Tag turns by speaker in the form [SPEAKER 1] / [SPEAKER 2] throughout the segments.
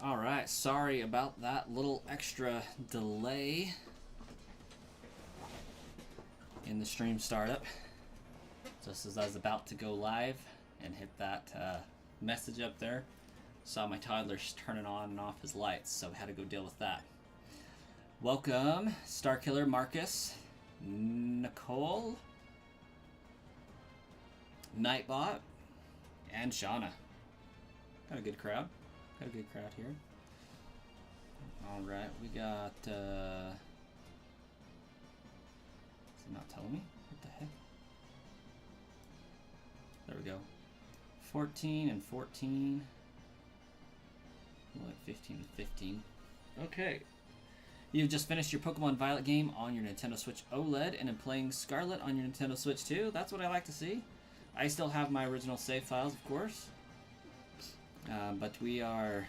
[SPEAKER 1] Alright, sorry about that little extra delay in the stream startup. Just as I was about to go live and hit that message up there, saw my toddler turning on and off his lights, so I had to go deal with that. Welcome, Starkiller, Marcus, Nicole, Nightbot, and Shauna. Got a good crowd. Got a good crowd here. Alright, we got, is it not telling me? What the heck? There we go. 14 and 14. What, 15 and 15. Okay. You've just finished your Pokemon Violet game on your Nintendo Switch OLED and are playing Scarlet on your Nintendo Switch too. That's what I like to see. I still have my original save files, of course. But we are...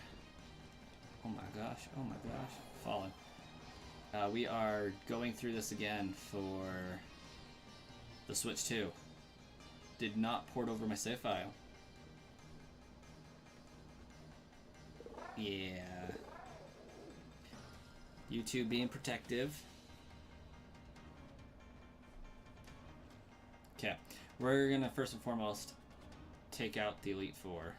[SPEAKER 1] oh my gosh, fallen. We are going through this again for the Switch 2. Did not port over my save file. Yeah. YouTube being protective. Okay, we're gonna first and foremost take out the Elite Four.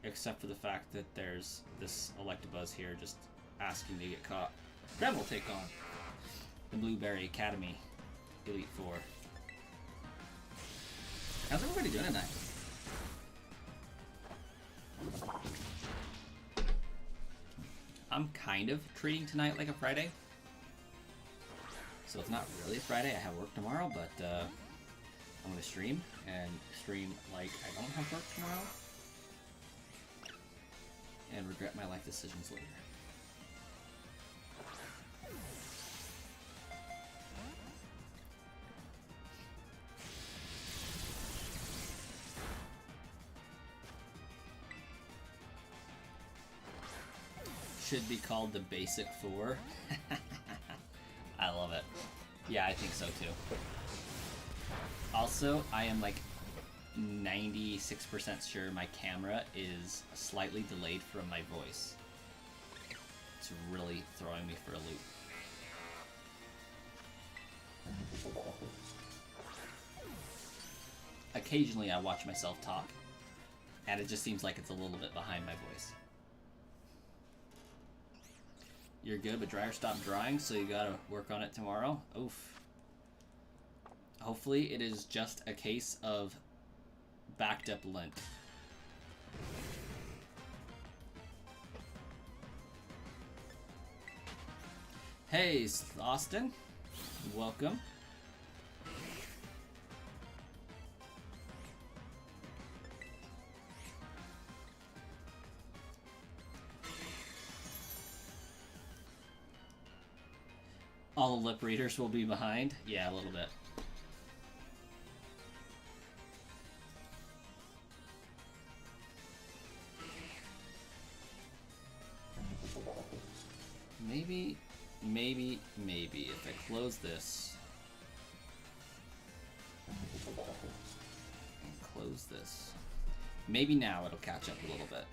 [SPEAKER 1] Except for the fact that there's this Electabuzz here just asking to get caught. Then we'll take on the Blueberry Academy Elite Four. How's everybody doing tonight? I'm kind of treating tonight like a Friday. So it's not really a Friday. I have work tomorrow, but I'm going to stream like I don't have work tomorrow. And regret my life decisions later. Should be called the Basic Four. I love it. Yeah, I think so too. Also, I am like 96% sure my camera is slightly delayed from my voice. It's really throwing me for a loop. Occasionally I watch myself talk, and it just seems like it's a little bit behind my voice. You're good, but dryer stopped drying, so you gotta work on it tomorrow. Oof. Hopefully it is just a case of backed up lint. Hey, Austin. Welcome. All the lip readers will be behind. Yeah, a little bit. Maybe if I close this and close this, maybe now it'll catch up a little bit.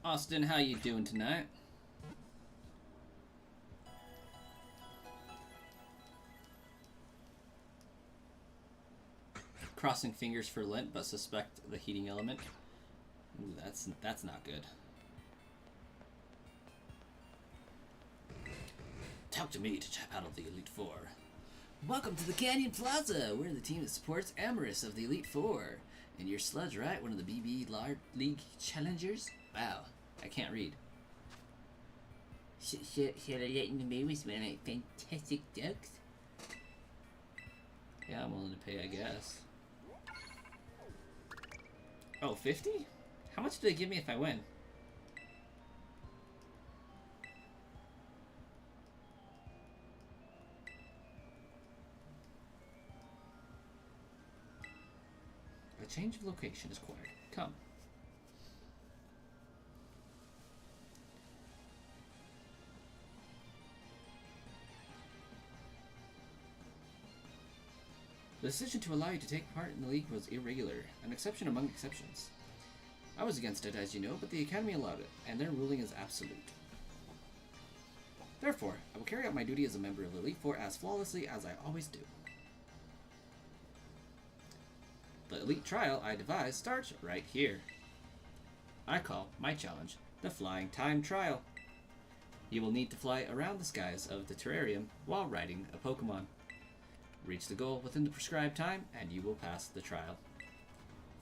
[SPEAKER 1] Austin, how you doing tonight? Crossing fingers for lint, but suspect the heating element. Ooh, that's not good. Talk to me to battle the Elite Four. Welcome to the Canyon Plaza. We're the team that supports Amorous of the Elite Four. And you're Sludge, right? One of the BB League challengers? Wow, I can't read. Should I let in the movies when I fantastic jokes? Yeah, I'm willing to pay, I guess. Oh, 50? How much do they give me if I win? A change of location is required. Come. The decision to allow you to take part in the league was irregular, an exception among exceptions. I was against it, as you know, but the Academy allowed it, and their ruling is absolute. Therefore, I will carry out my duty as a member of the Elite Four as flawlessly as I always do. The Elite Trial I devised starts right here. I call my challenge the Flying Time Trial. You will need to fly around the skies of the terrarium while riding a Pokemon. Reach the goal within the prescribed time, and you will pass the trial.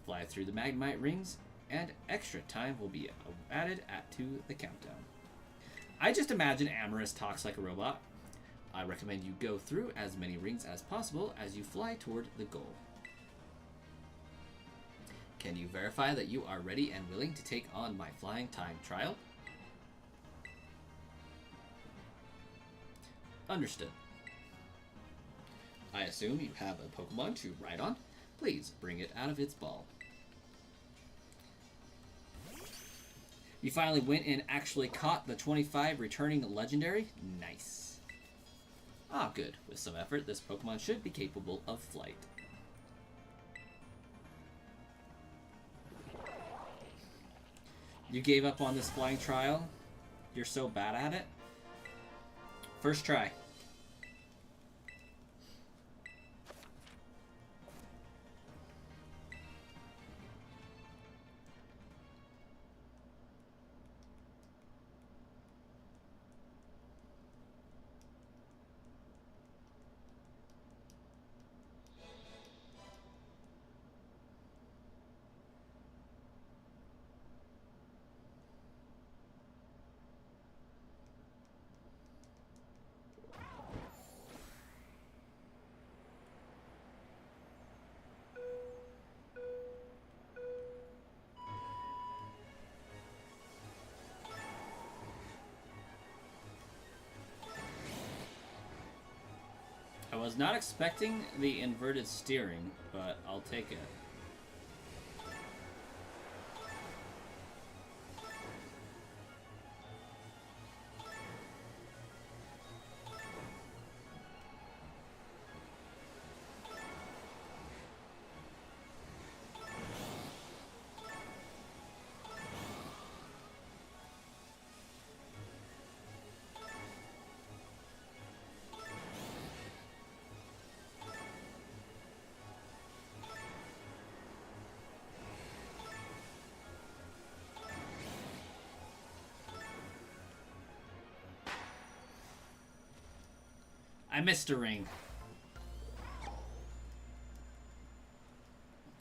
[SPEAKER 1] Fly through the Magnemite rings, and extra time will be added to the countdown. I just imagine Amorous talks like a robot. I recommend you go through as many rings as possible as you fly toward the goal. Can you verify that you are ready and willing to take on my Flying Time Trial? Understood. I assume you have a Pokemon to ride on. Please bring it out of its ball. You finally went and actually caught the 25 returning legendary? Nice. Ah, good. With some effort, this Pokemon should be capable of flight. You gave up on this flying trial? You're so bad at it? First try. I was not expecting the inverted steering, but I'll take it. I missed a ring.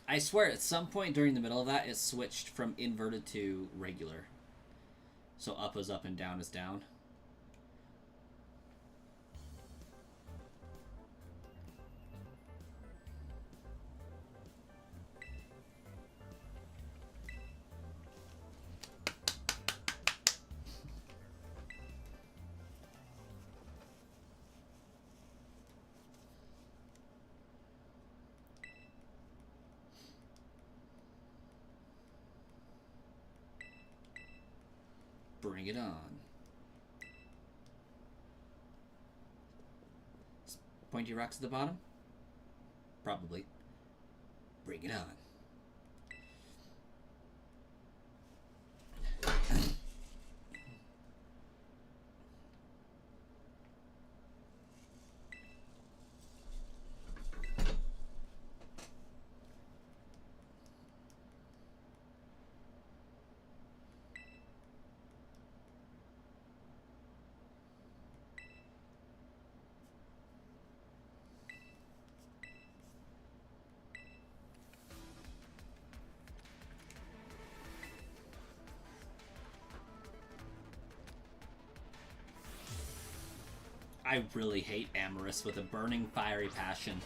[SPEAKER 1] I swear at some point during the middle of that it switched from inverted to regular. So up is up and down is down. Bring it on. Pointy rocks at the bottom? Probably. Bring it on. I really hate Amorous with a burning, fiery passion.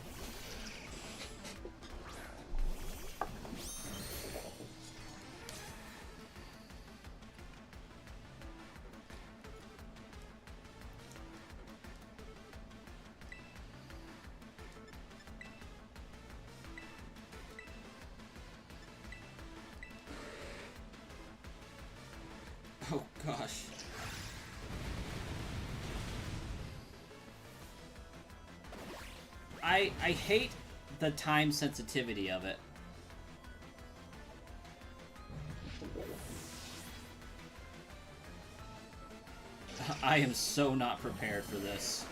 [SPEAKER 1] Oh gosh. I hate the time sensitivity of it. I am so not prepared for this.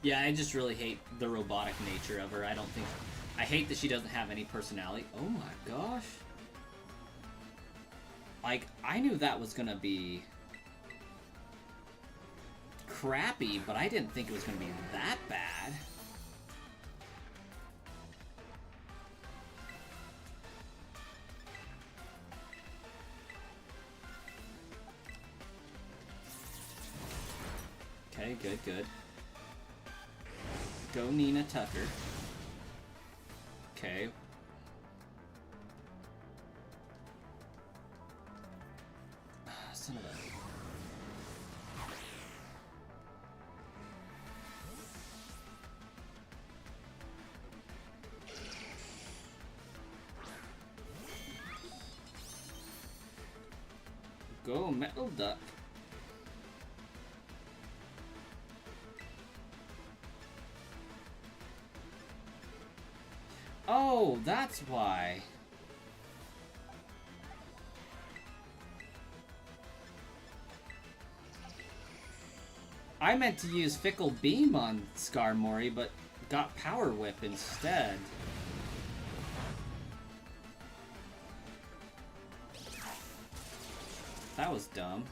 [SPEAKER 1] Yeah, I just really hate the robotic nature of her. I don't think... I hate that she doesn't have any personality. Oh my gosh. Like, I knew that was gonna be... crappy, but I didn't think it was gonna be that bad. Okay, good, good. Go Nina Tucker. Okay. Son of a... Go Metal Duck. Oh, that's why. I meant to use Fickle Beam on Skarmory, but got Power Whip instead. That was dumb.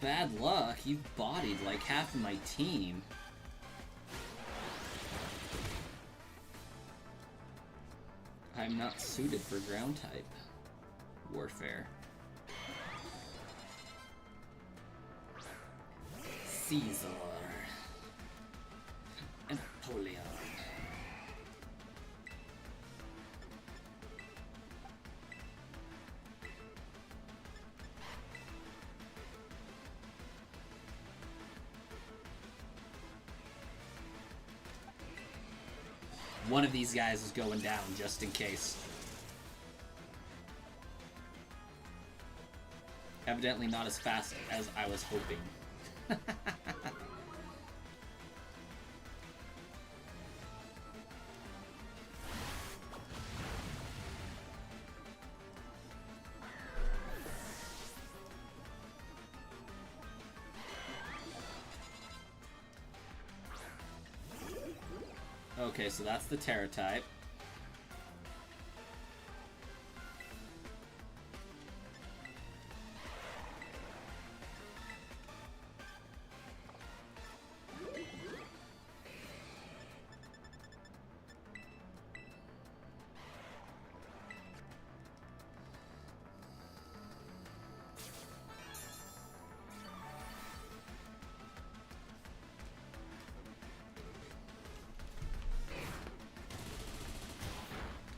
[SPEAKER 1] Bad luck, you've bodied like half of my team. I'm not suited for ground type warfare. Caesar. Napoleon. One of these guys is going down, just in case. Evidently not as fast as I was hoping. Okay, so that's the Terra type.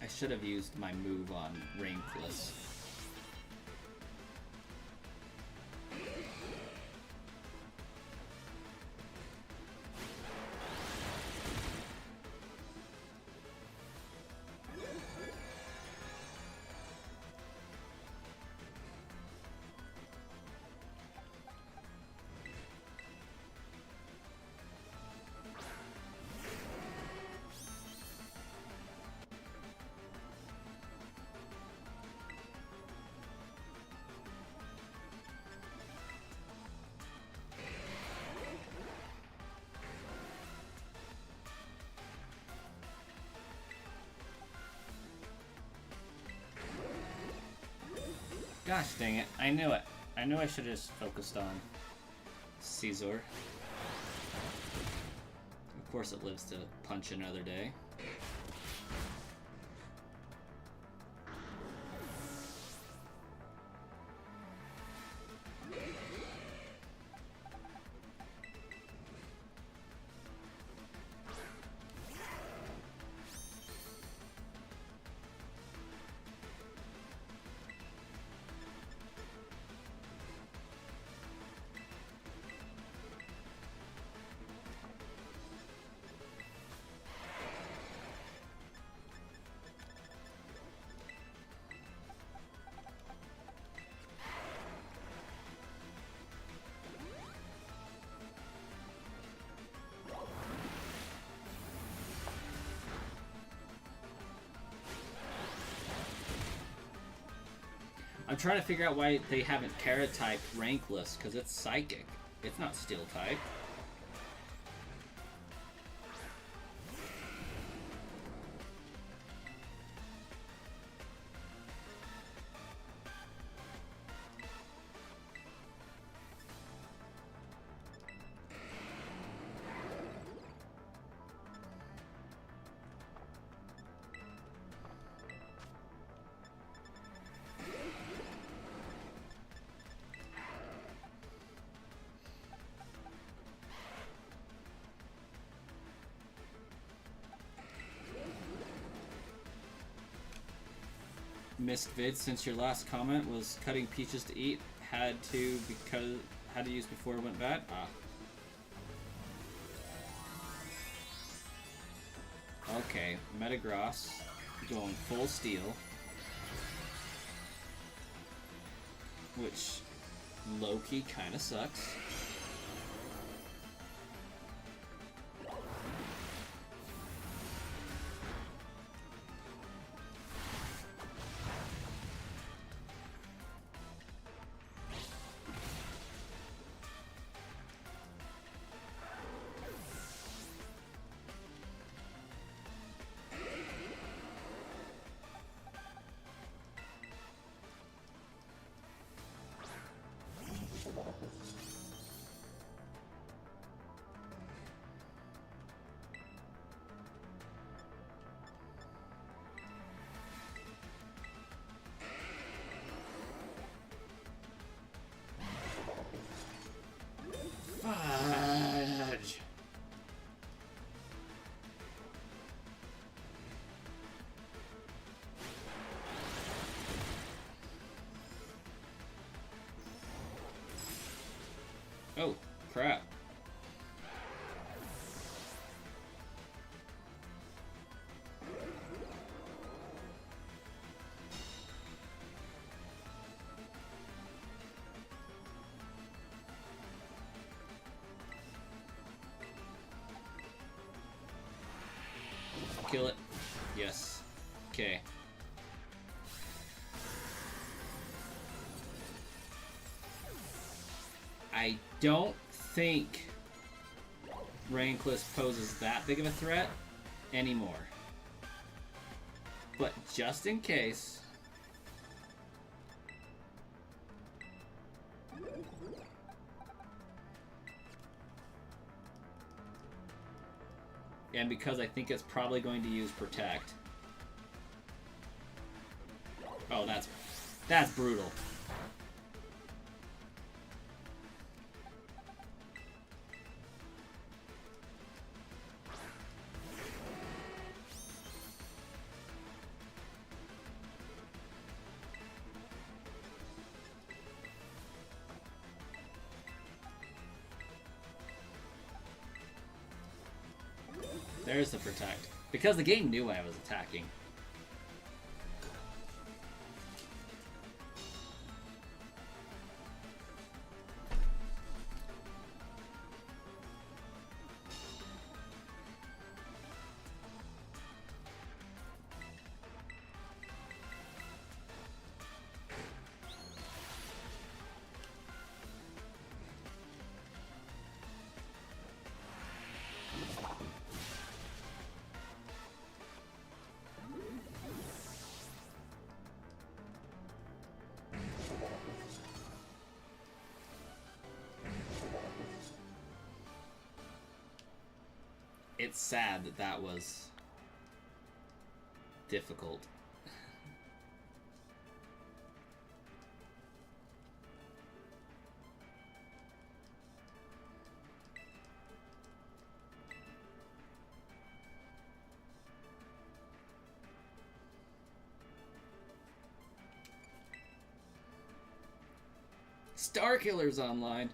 [SPEAKER 1] I should have used my move on Rainkless. Gosh dang it. I knew it. I knew I should have just focused on Caesar. Of course it lives to punch another day. I'm trying to figure out why they haven't Terra-typed Rankless, because it's Psychic. It's not Steel-type. Missed vid since your last comment was cutting peaches to eat. Had to use before it went bad. Ah. Okay, Metagross going full steel, which low-key kind of sucks. Fudge. Oh, crap. Kill it. Yes. Okay. I don't think Rankless poses that big of a threat anymore. But just in case... And because I think it's probably going to use Protect. Oh, that's brutal. There's the Protect. Because the game knew I was attacking. It's sad that that was difficult. Star Killer's online.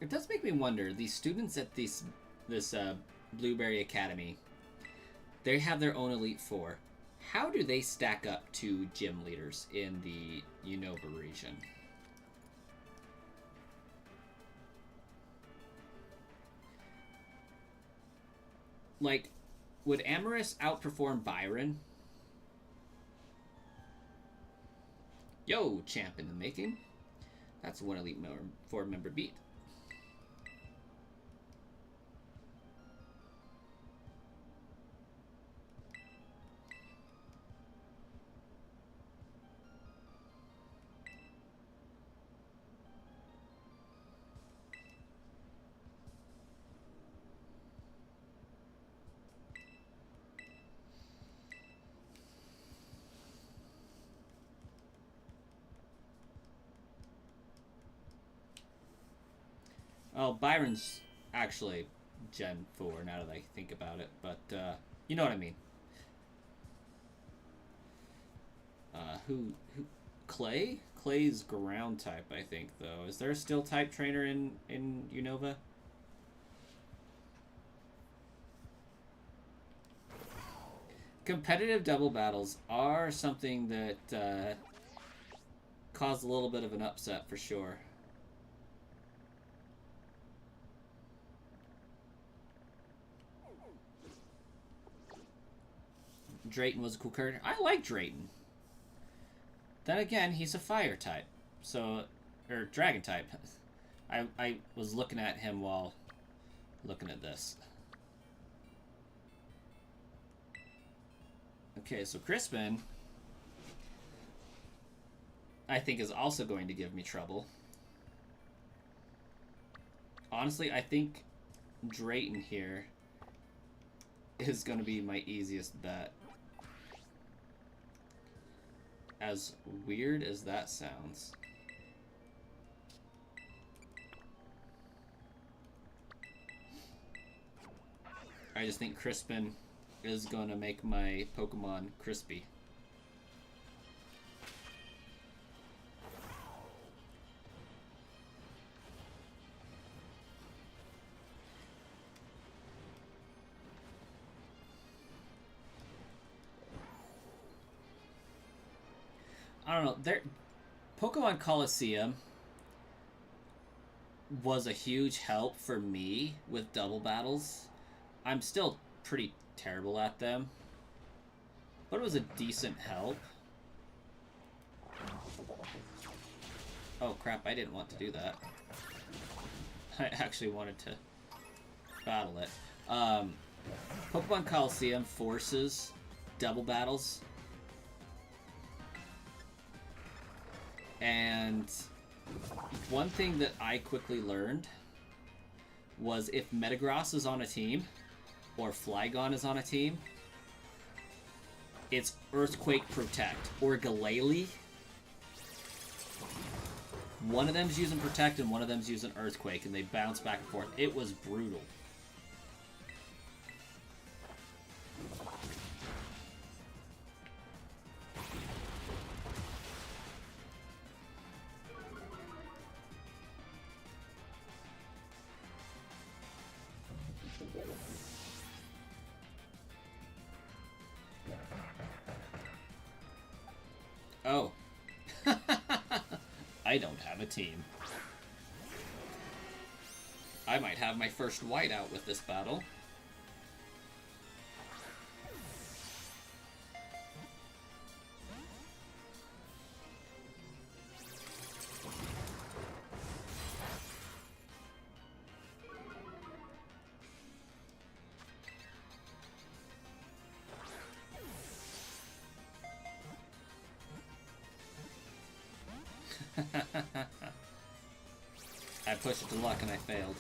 [SPEAKER 1] It does make me wonder, these students at this Blueberry Academy, they have their own Elite Four. How do they stack up to gym leaders in the Unova region? Like, would Amaris outperform Byron? Yo, champ in the making. That's one Elite Four member beat. Oh, Byron's actually Gen 4 now that I think about it, but you know what I mean. Who Clay? Clay's ground type, I think, though. Is there a steel type trainer in Unova? Competitive double battles are something that cause a little bit of an upset for sure. Drayton was a cool character. I like Drayton. Then again, he's a fire type. So, or dragon type. I was looking at him while looking at this. Okay, so Crispin, I think, is also going to give me trouble. Honestly, I think Drayton here is going to be my easiest bet. As weird as that sounds. I just think Crispin is going to make my Pokemon crispy. I don't know. Pokemon Coliseum was a huge help for me with double battles. I'm still pretty terrible at them, but it was a decent help. Oh crap, I didn't want to do that. I actually wanted to battle it. Pokemon Coliseum forces double battles. And one thing that I quickly learned was if Metagross is on a team, or Flygon is on a team, it's Earthquake Protect, or Glalie. One of them's using Protect and one of them's using Earthquake, and they bounce back and forth. It was brutal. Oh. I don't have a team. I might have my first whiteout with this battle. I pushed it to luck and I failed.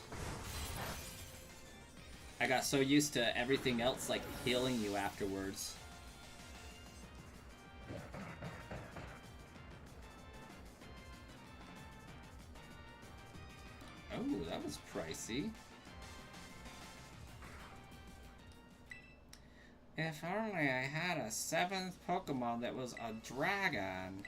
[SPEAKER 1] I got so used to everything else like healing you afterwards. Oh, that was pricey. If only I had a 7th Pokemon that was a dragon.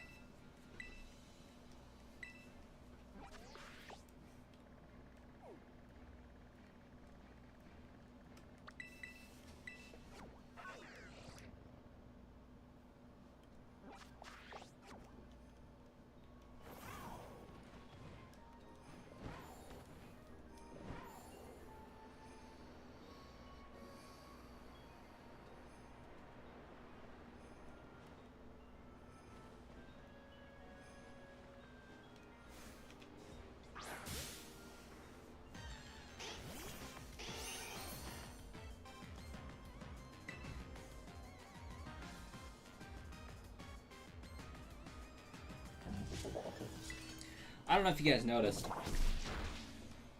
[SPEAKER 1] I don't know if you guys noticed,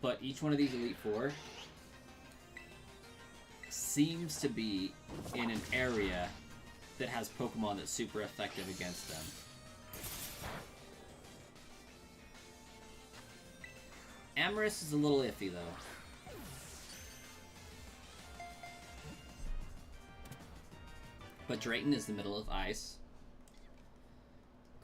[SPEAKER 1] but each one of these Elite Four seems to be in an area that has Pokemon that's super effective against them. Amorous is a little iffy, though. But Drayton is the middle of ice.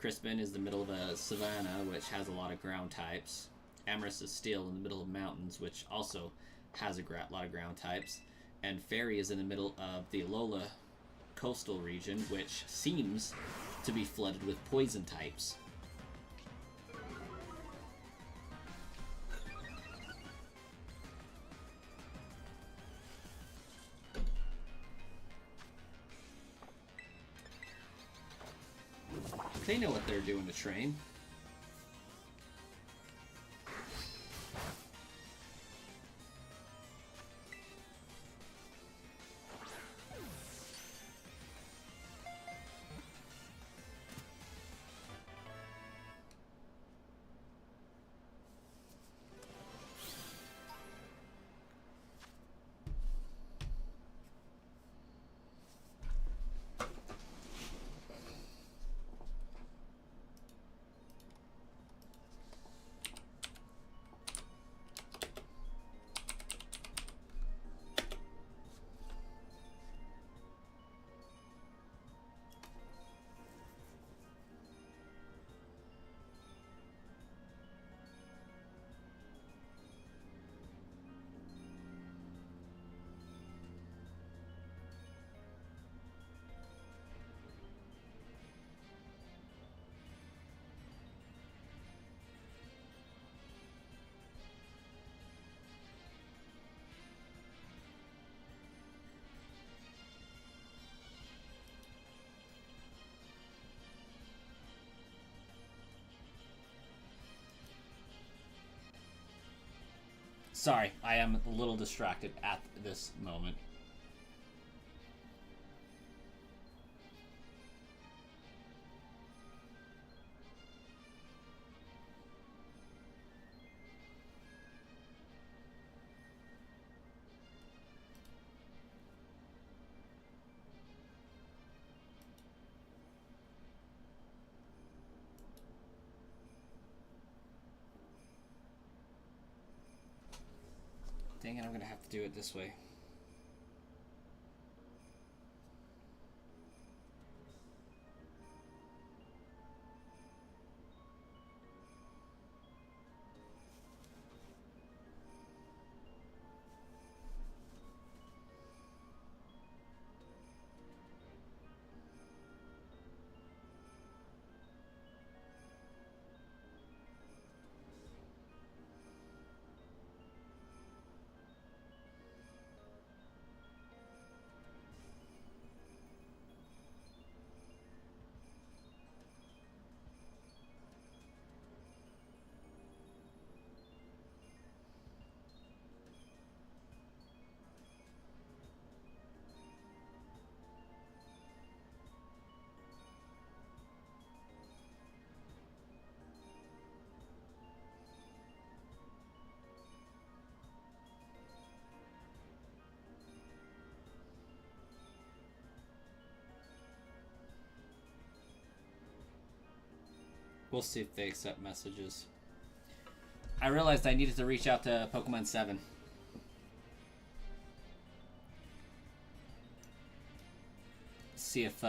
[SPEAKER 1] Crispin is the middle of a savanna, which has a lot of ground types. Amorous is Steel in the middle of mountains, which also has a lot of ground types. And Fairy is in the middle of the Alola coastal region, which seems to be flooded with poison types. They know what they're doing to train. Sorry, I am a little distracted at this moment. Dang it, I'm gonna have to do it this way. We'll see if they accept messages. I realized I needed to reach out to Pokemon 7. See if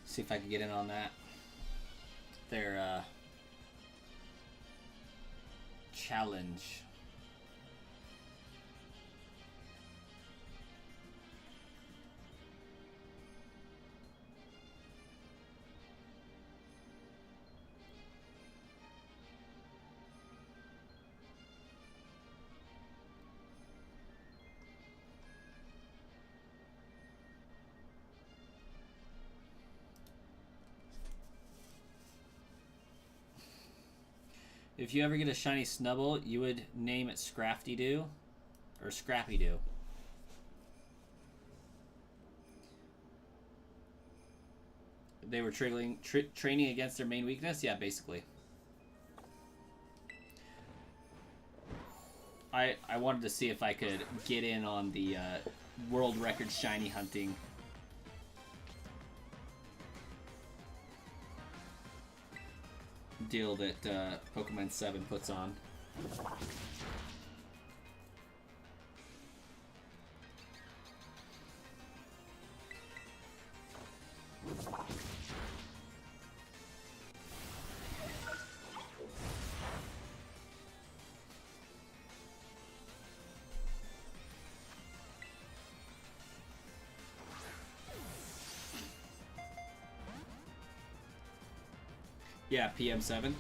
[SPEAKER 1] see if I can get in on that. Their challenge. If you ever get a shiny Snubble, you would name it Scrafty-Doo or Scrappy-Doo. They were training against their main weakness? Yeah, basically. I wanted to see if I could get in on the world record shiny hunting. Deal that Pokemon 7 puts on. Yeah, PM7.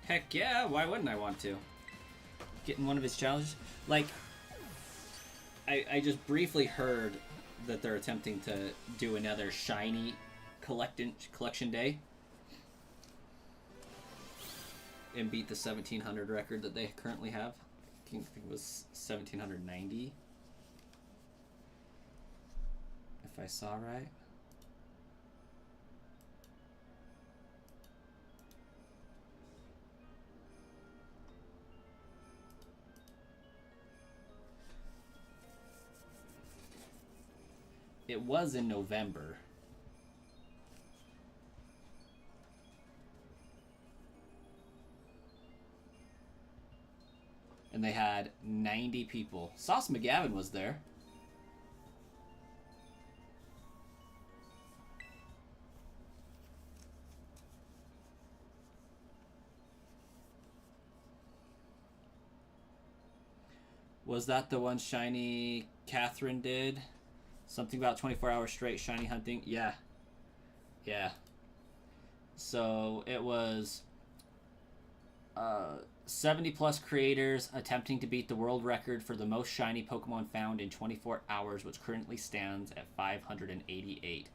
[SPEAKER 1] Heck yeah, why wouldn't I want to? Get in one of his challenges. Like, I just briefly heard that they're attempting to do another shiny collection day. And beat the 1700 record that they currently have. I think it was 1790. If I saw right. It was in November. And they had 90 people. Sauce McGavin was there. Was that the one Shiny Catherine did? Something about 24 hours straight shiny hunting? Yeah. Yeah. So it was 70 plus creators attempting to beat the world record for the most shiny Pokemon found in 24 hours, which currently stands at 588.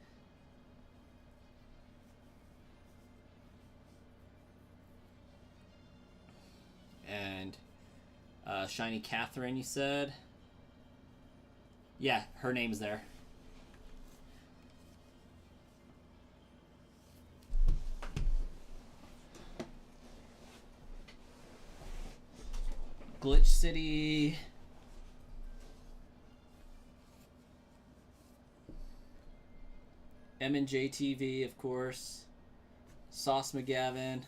[SPEAKER 1] And Shiny Catherine, you said? Yeah, her name's there. Glitch City. M&J TV, of course. Sauce McGavin.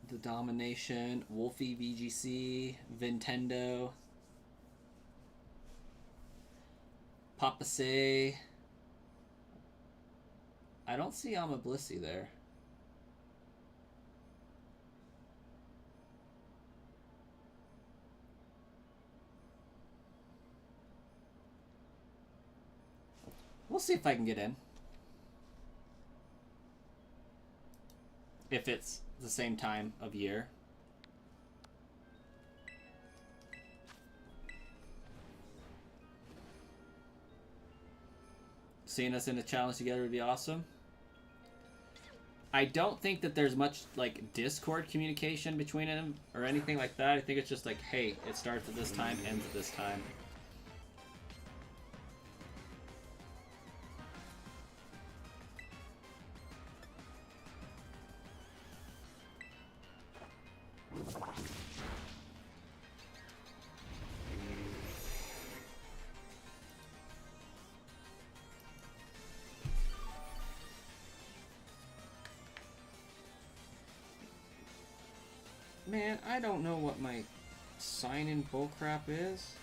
[SPEAKER 1] The Domination. Wolfie VGC. Nintendo. Papa Say. I don't see Amablissy there. We'll see if I can get in. If it's the same time of year. Seeing us in a challenge together would be awesome. I don't think that there's much like Discord communication between them or anything like that. I think it's just like, hey, it starts at this time, ends at this time. Man, I don't know what my sign-in bullcrap is.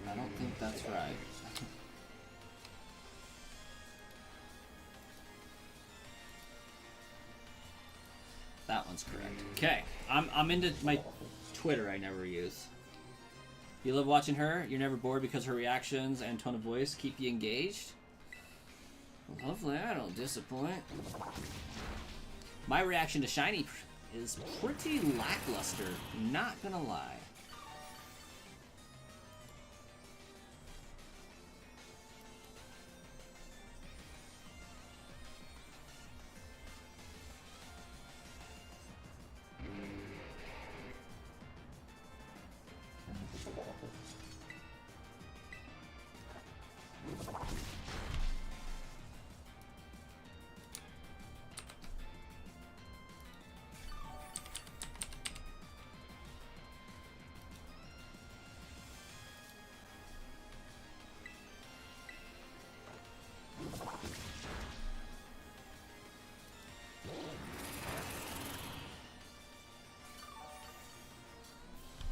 [SPEAKER 1] I don't think that's right. That one's correct. Okay, I'm into my Twitter I never use. You love watching her? You're never bored because her reactions and tone of voice keep you engaged? Well, hopefully I don't disappoint. My reaction to Shiny is pretty lackluster, not gonna lie.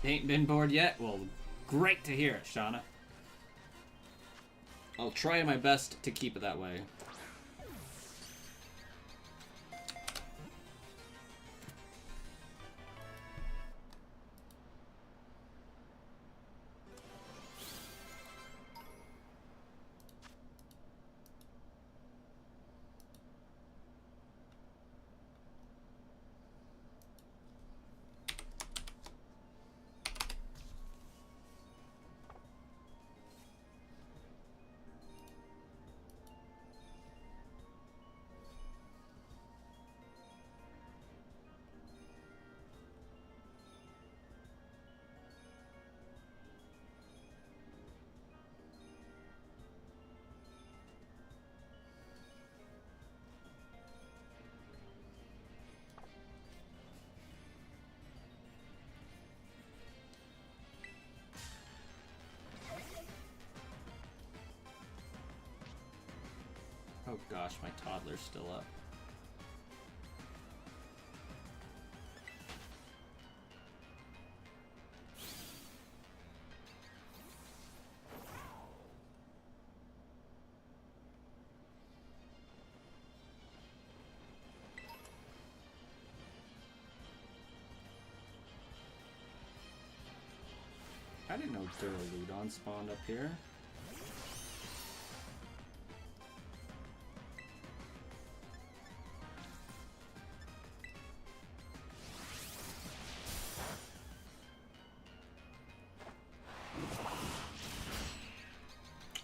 [SPEAKER 1] Ain't been bored yet? Well, great to hear it, Shauna. I'll try my best to keep it that way. Oh gosh, my toddler's still up. I didn't know Duraludon spawned up here.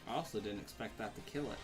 [SPEAKER 1] I also didn't expect that to kill it.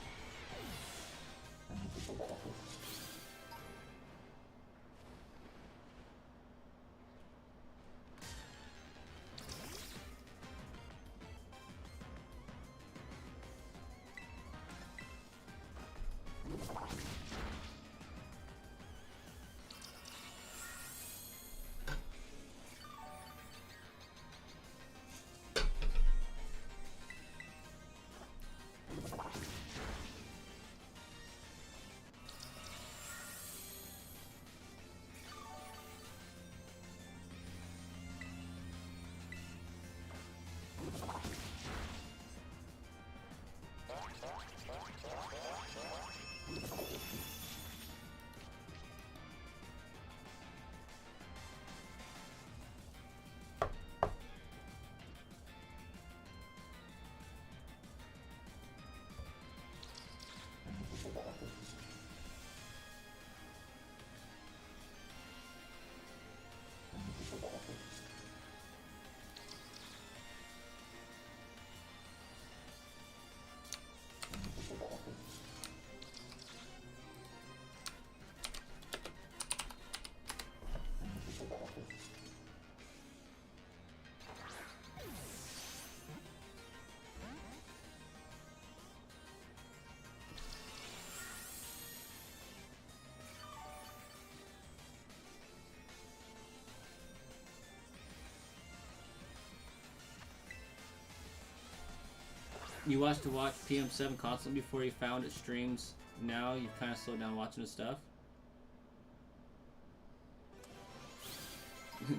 [SPEAKER 1] You watched to watch PM7 constantly before you found it streams. Now you've kind of slowed down watching his stuff.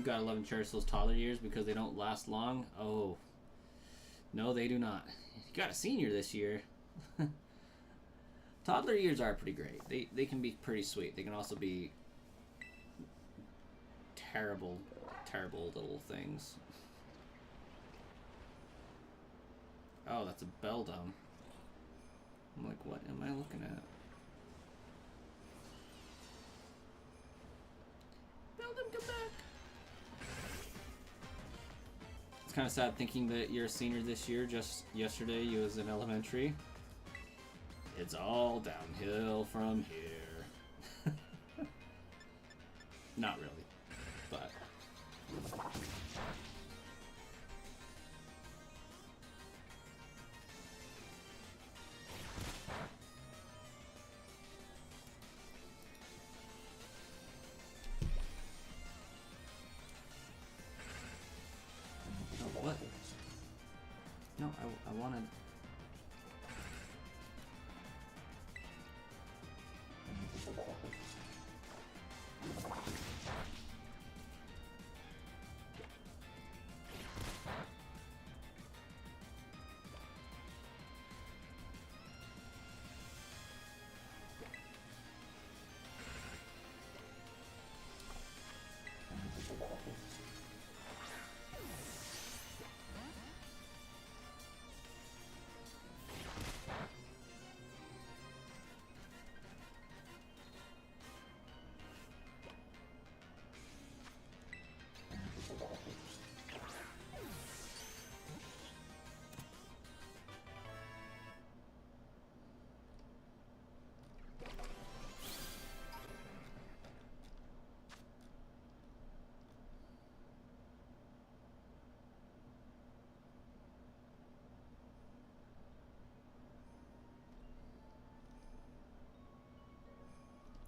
[SPEAKER 1] Gotta love and cherish those toddler years because they don't last long. Oh, no, they do not. You got a senior this year. Toddler years are pretty great. They can be pretty sweet. They can also be terrible, terrible little things. Oh, that's a Beldum. I'm like, what am I looking at? Beldum, come back! It's kind of sad thinking that you're a senior this year. Just yesterday you was in elementary. It's all downhill from here. Not really, but... Oh, what? No, I wanted...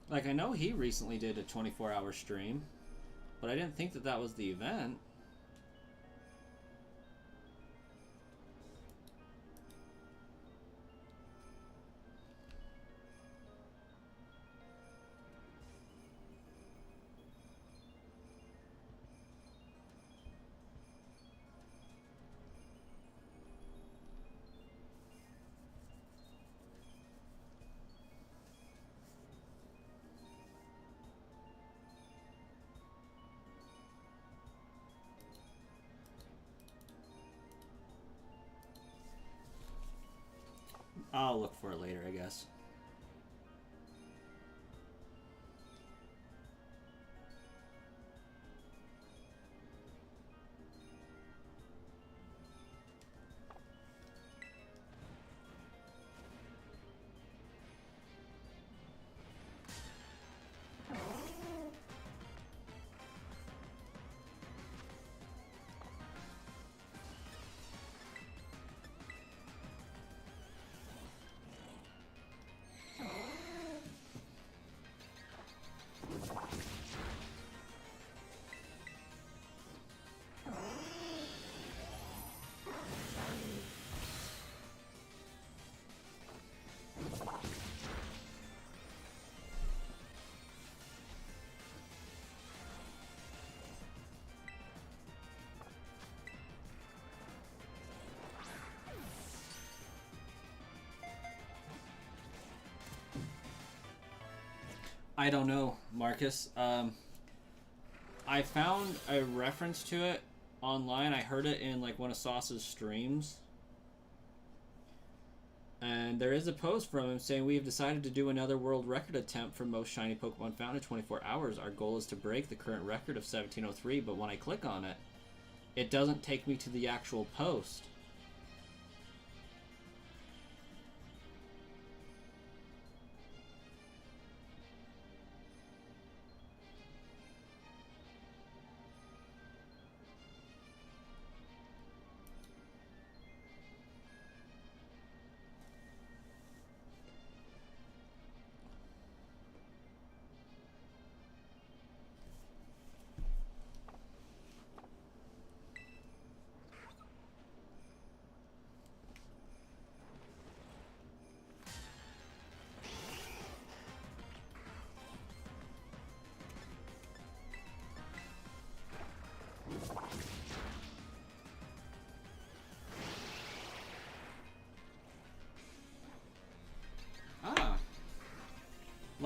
[SPEAKER 1] Like, I know he recently did a 24-hour stream, but I didn't think that that was the event. I'll look for it later, I guess. I don't know, Marcus. I found a reference to it online. I heard it in like one of Sauce's streams. And there is a post from him saying, we have decided to do another world record attempt for most shiny Pokemon found in 24 hours. Our goal is to break the current record of 1703, but when I click on it, it doesn't take me to the actual post.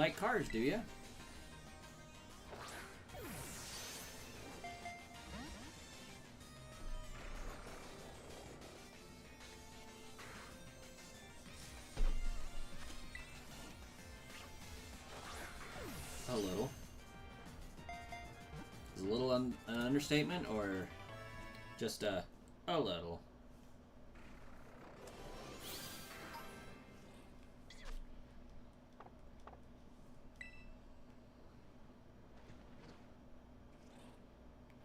[SPEAKER 1] like cars, do you? A little. Is a little an understatement, or just a little?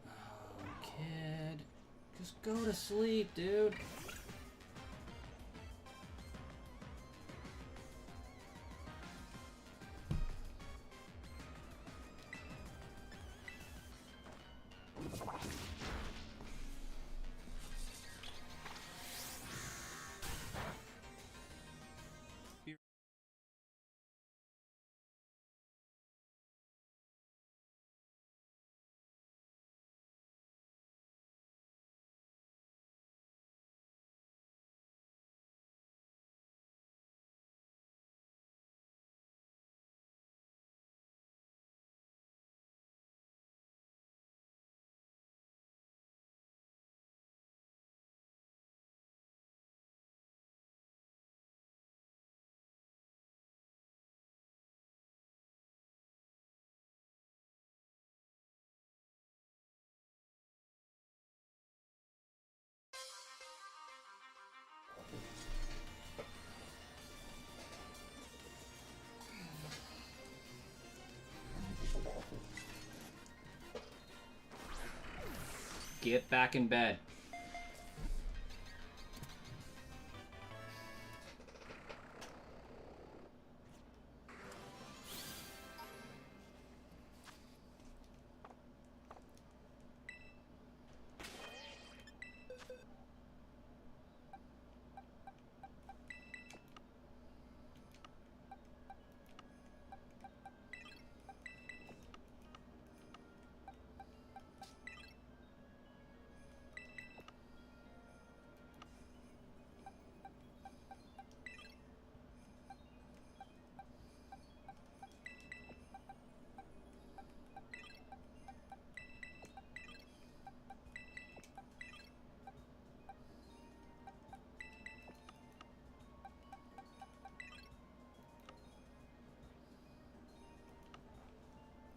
[SPEAKER 1] Oh, kid. Just go to sleep, dude. Get back in bed.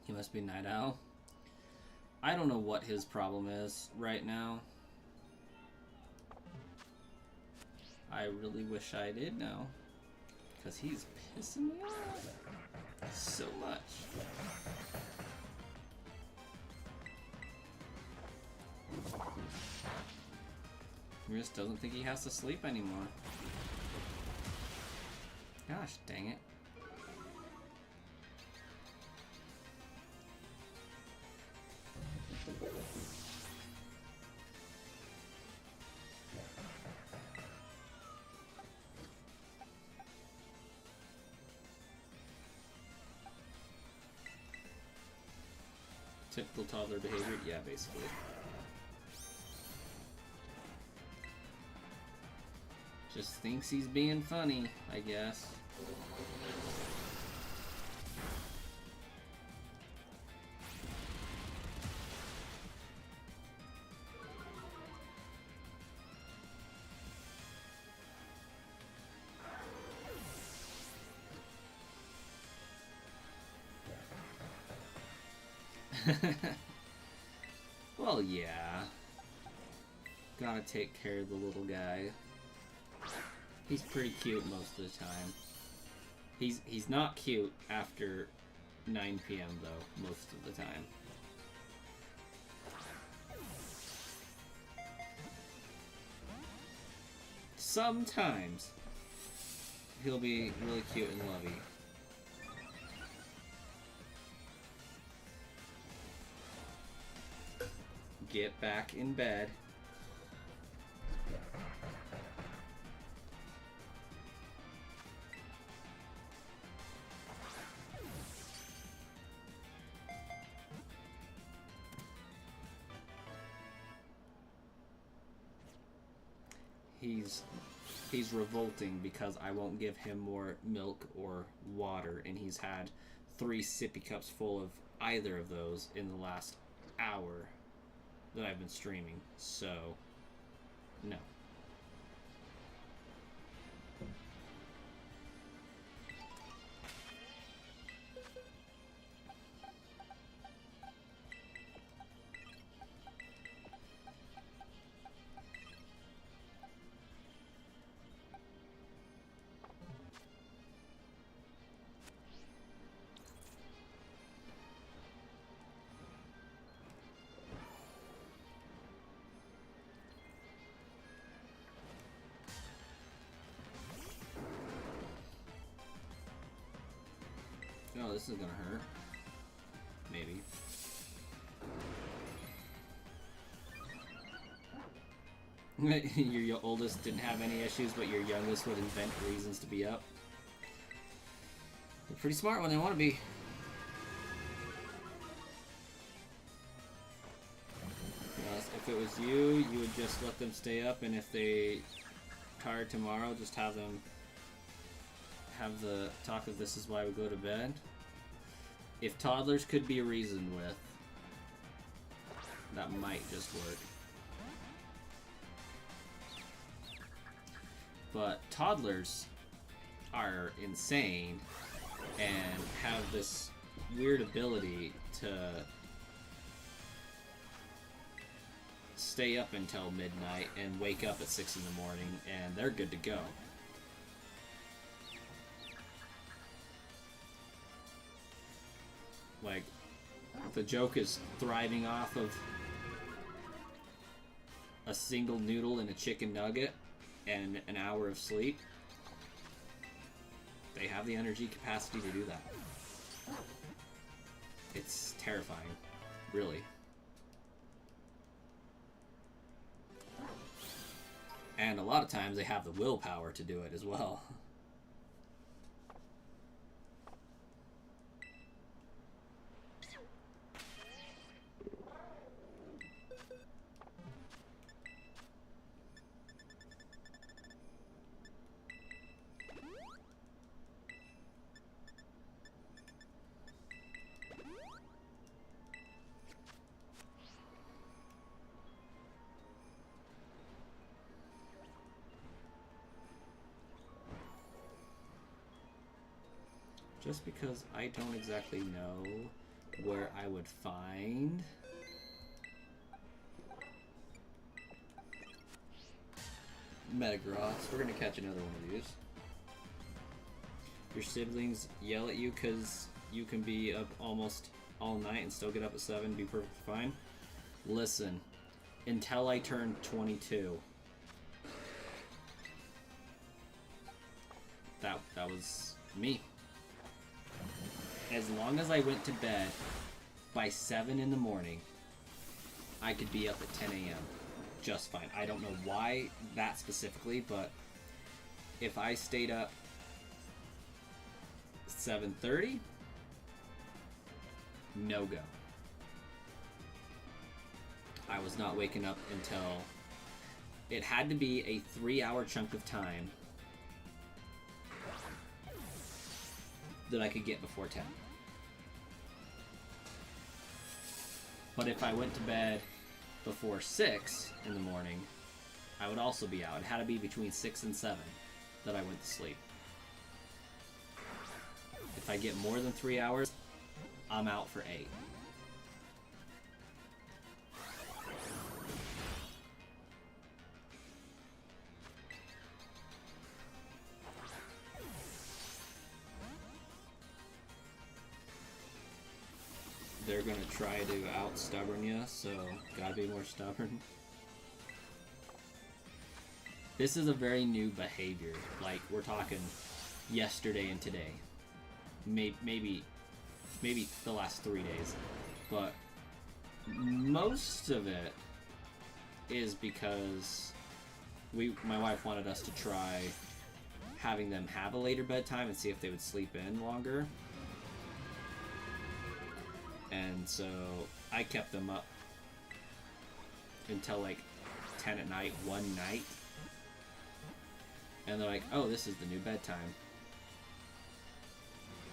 [SPEAKER 1] He must be Night Owl. I don't know what his problem is right now. I really wish I did know. Because he's pissing me off so much. He just doesn't think he has to sleep anymore. Gosh dang it. Typical toddler behavior? Yeah, basically. Just thinks he's being funny, I guess. Well, yeah. Gotta take care of the little guy. He's pretty cute most of the time. He's not cute after 9 p.m. though, most of the time. Sometimes he'll be really cute and lovey. Get back in bed. He's He's revolting because I won't give him more milk or water, and he's had 3 sippy cups full of either of those in the last hour that I've been streaming. So, no. Oh, this is gonna hurt. Maybe. Your oldest didn't have any issues, but your youngest would invent reasons to be up. They're pretty smart when they want to be. If it was you, you would just let them stay up, and if they tired tomorrow, just have them have the talk of this is why we go to bed. If toddlers could be reasoned with, that might just work. But toddlers are insane and have this weird ability to stay up until midnight and wake up at 6 in the morning, and they're good to go. Like, the joke is thriving off of a single noodle and a chicken nugget and an hour of sleep. They have the energy capacity to do that. It's terrifying, really. And a lot of times they have the willpower to do it as well. Just because I don't exactly know where I would find Metagross. We're gonna catch another one of these. Your siblings yell at you because you can be up almost all night and still get up at 7 and be perfectly fine. Listen, until I turned 22, that was me. As long as I went to bed by 7 in the morning, I could be up at 10 a.m. just fine. I don't know why that specifically, but if I stayed up 7:30, no go. I was not waking up until it had to be a 3-hour chunk of time that I could get before 10. But if I went to bed before 6 in the morning, I would also be out. It had to be between 6 and 7 that I went to sleep. If I get more than 3 hours, I'm out for 8. They're gonna try to out-stubborn you, so gotta be more stubborn. This is a very new behavior. Like, we're talking yesterday and today. Maybe the last 3 days. But most of it is because my wife wanted us to try having them have a later bedtime and see if they would sleep in longer. And so I kept them up until like 10 at night one night. And they're like, oh, this is the new bedtime.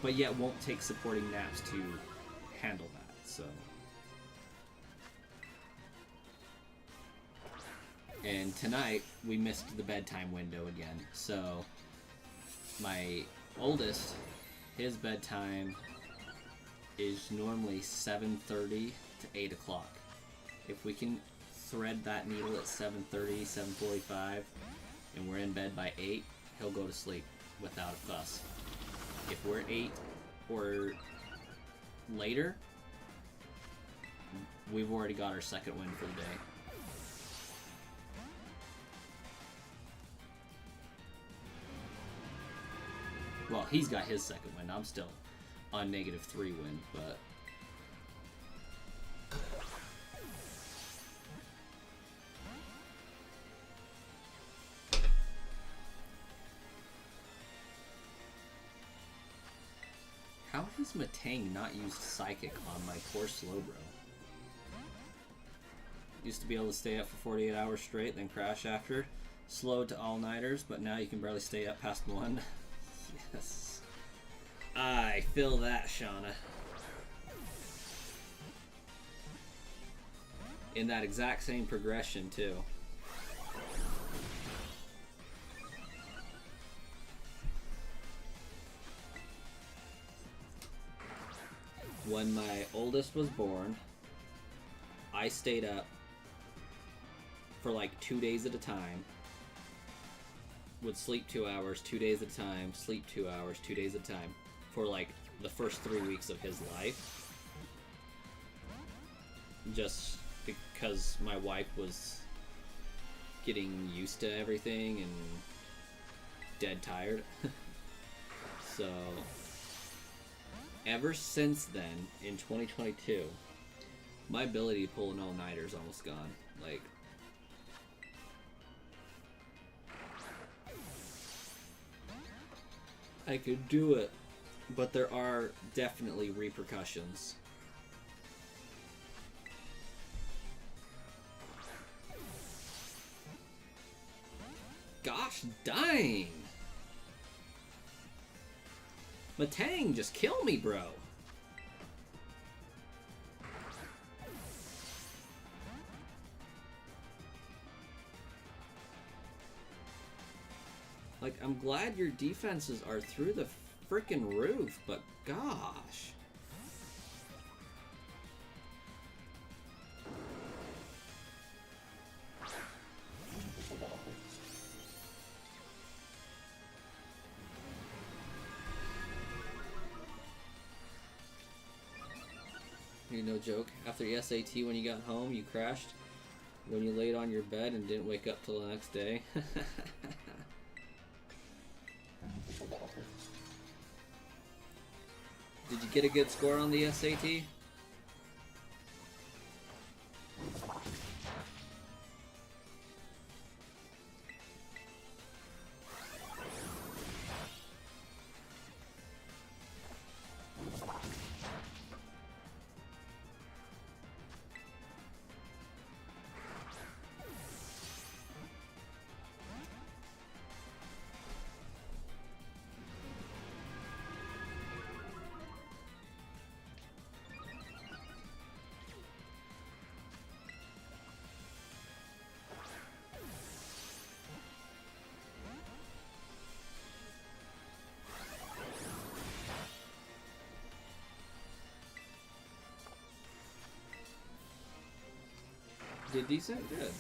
[SPEAKER 1] But yet won't take supporting naps to handle that, so. And tonight, we missed the bedtime window again. So, my oldest, his bedtime is normally 7:30 to 8 o'clock. If we can thread that needle at 7:30, 7:45, and we're in bed by 8, he'll go to sleep without a fuss. If we're 8 or later, we've already got our second win for the day. Well, he's got his second win. I'm still on -3 win, but... How has Matang not used Psychic on my poor Slowbro? Used to be able to stay up for 48 hours straight, then crash after. Slowed to all-nighters, but now you can barely stay up past 1. Yes. I feel that, Shauna. In that exact same progression, too. When my oldest was born, I stayed up for like 2 days at a time. Would sleep 2 hours, 2 days at a time, sleep 2 hours, 2 days at a time, for like the first 3 weeks of his life. Just because my wife was getting used to everything and dead tired. So, ever since then, in 2022, my ability to pull an all-nighter is almost gone. Like, I could do it, but there are definitely repercussions. Gosh dang! Matang, just kill me, bro! Like, I'm glad your defenses are through the frickin' roof, but gosh. You no joke. After the SAT, when you got home, you crashed when you laid on your bed and didn't wake up till the next day. Did you get a good score on the SAT? Did decent? Good.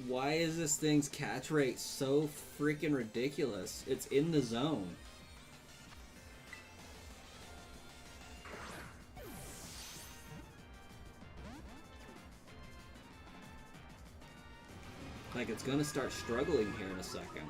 [SPEAKER 1] Why is this thing's catch rate so freaking ridiculous? It's in the zone. Like, it's gonna start struggling here in a second.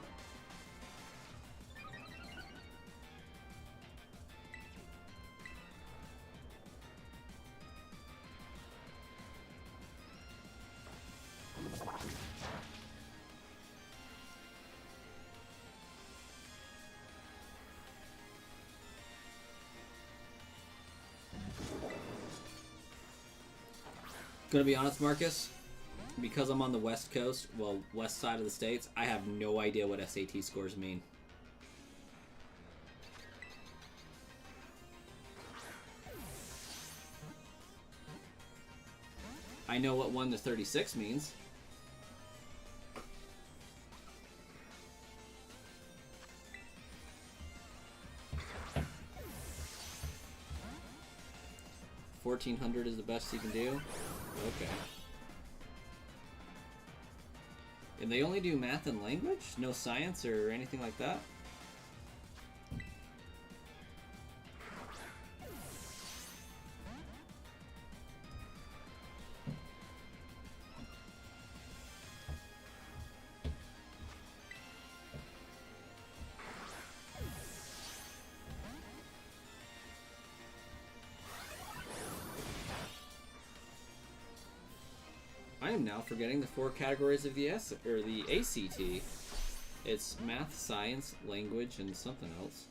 [SPEAKER 1] Gonna be honest, Marcus, because I'm on the West Coast, well, west side of the states, I have no idea what SAT scores mean. I know what 1 to 36 means. $1,400 is the best you can do? Okay. And they only do math and language? No science or anything like that? I am now forgetting the 4 categories of the ACT. It's math, science, language, and something else.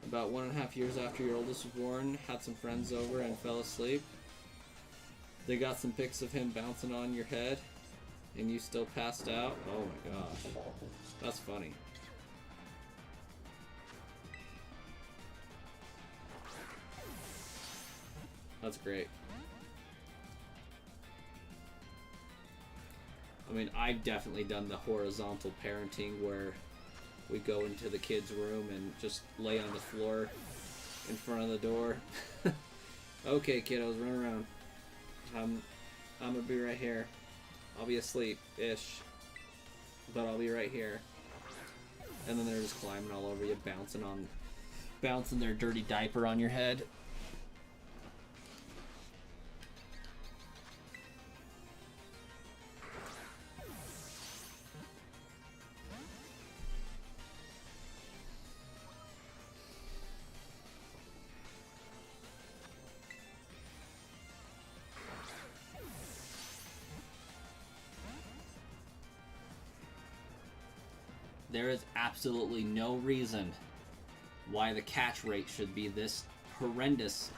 [SPEAKER 1] About 1.5 years after your oldest was born, had some friends over and fell asleep. They got some pics of him bouncing on your head, and you still passed out? Oh my gosh. That's funny. That's great. I mean, I've definitely done the horizontal parenting where we go into the kid's room and just lay on the floor in front of the door. Okay, kiddos, run around. I'm gonna be right here. I'll be asleep-ish, but I'll be right here. And then they're just climbing all over you, bouncing their dirty diaper on your head. There is absolutely no reason why the catch rate should be this horrendous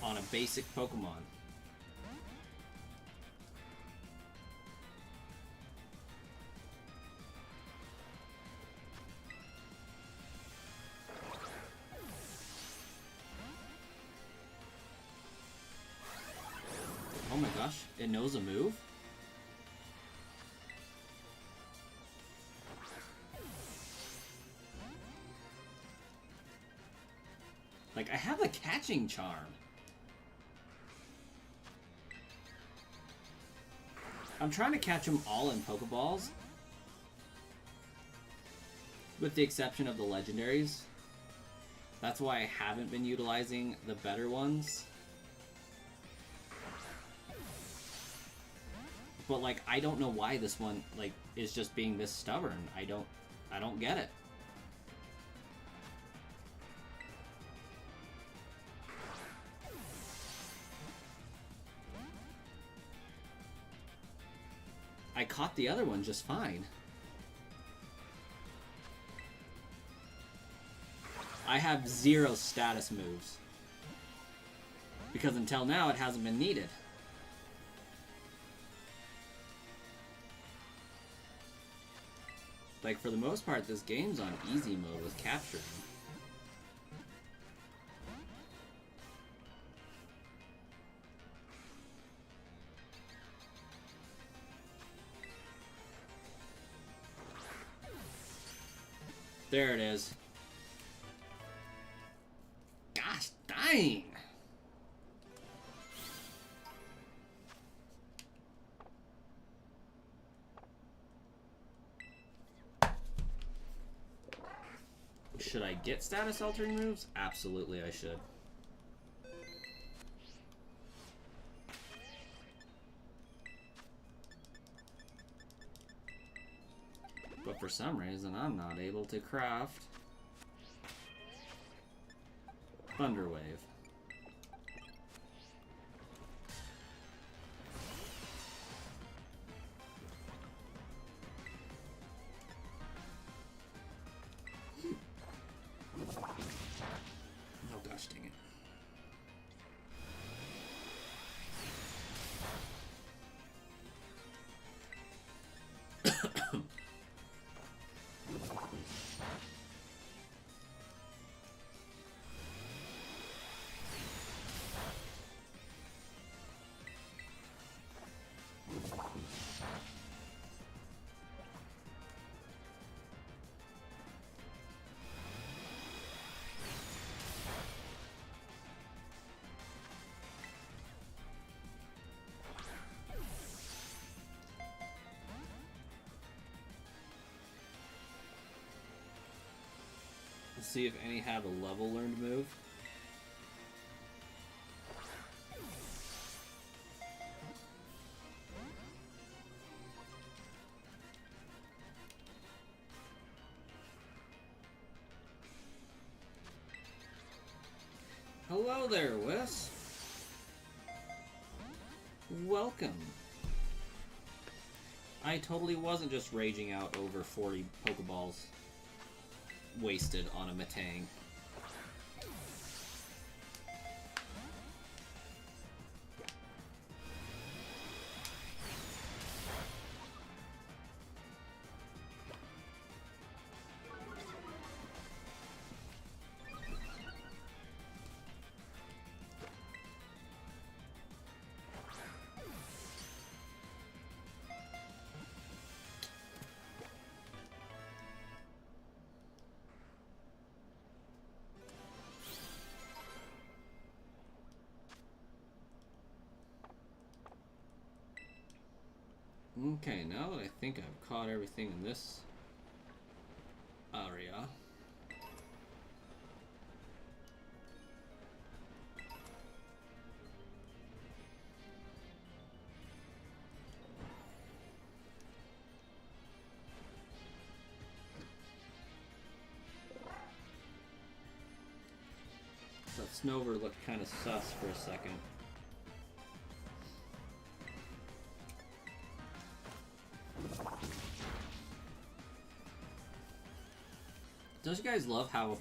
[SPEAKER 1] on a basic Pokemon. Oh my gosh, it knows a move? Like, I have a catching charm. I'm trying to catch them all in Pokeballs. With the exception of the legendaries. That's why I haven't been utilizing the better ones. But, like, I don't know why this one, like, is just being this stubborn. I don't get it. I caught the other one just fine. I have 0 status moves. Because until now, it hasn't been needed. Like, for the most part, this game's on easy mode with capturing. There it is. Gosh dang! Should I get status altering moves? Absolutely I should. But for some reason, I'm not able to craft Thunder Wave. gosh dang it. Let's see if any have a level learned move. Hello there, Wes. Welcome. I totally wasn't just raging out over 40 Pokeballs wasted on a Metang. Okay, now that I think I've caught everything in this area, that Snover looked kind of sus for a second. Don't you guys love how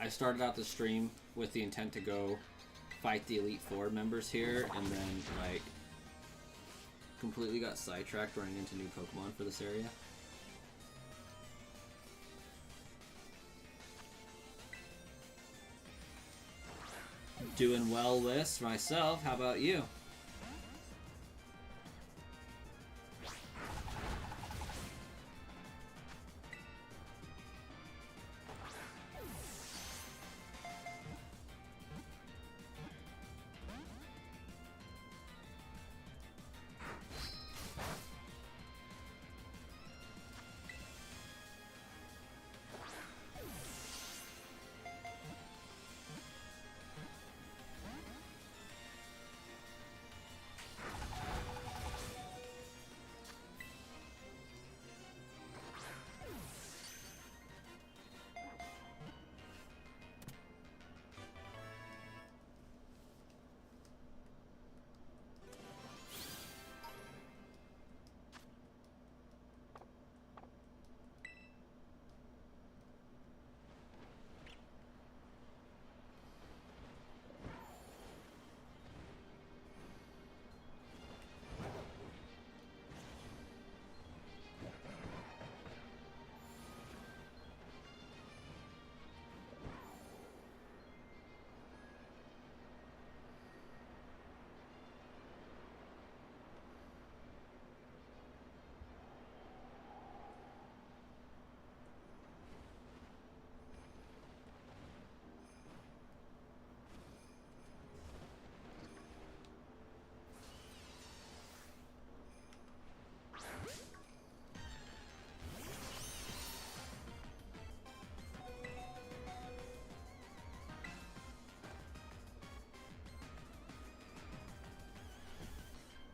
[SPEAKER 1] I started out the stream with the intent to go fight the Elite Four members here, and then, like, completely got sidetracked running into new Pokemon for this area? Doing well, Liz, myself. How about you?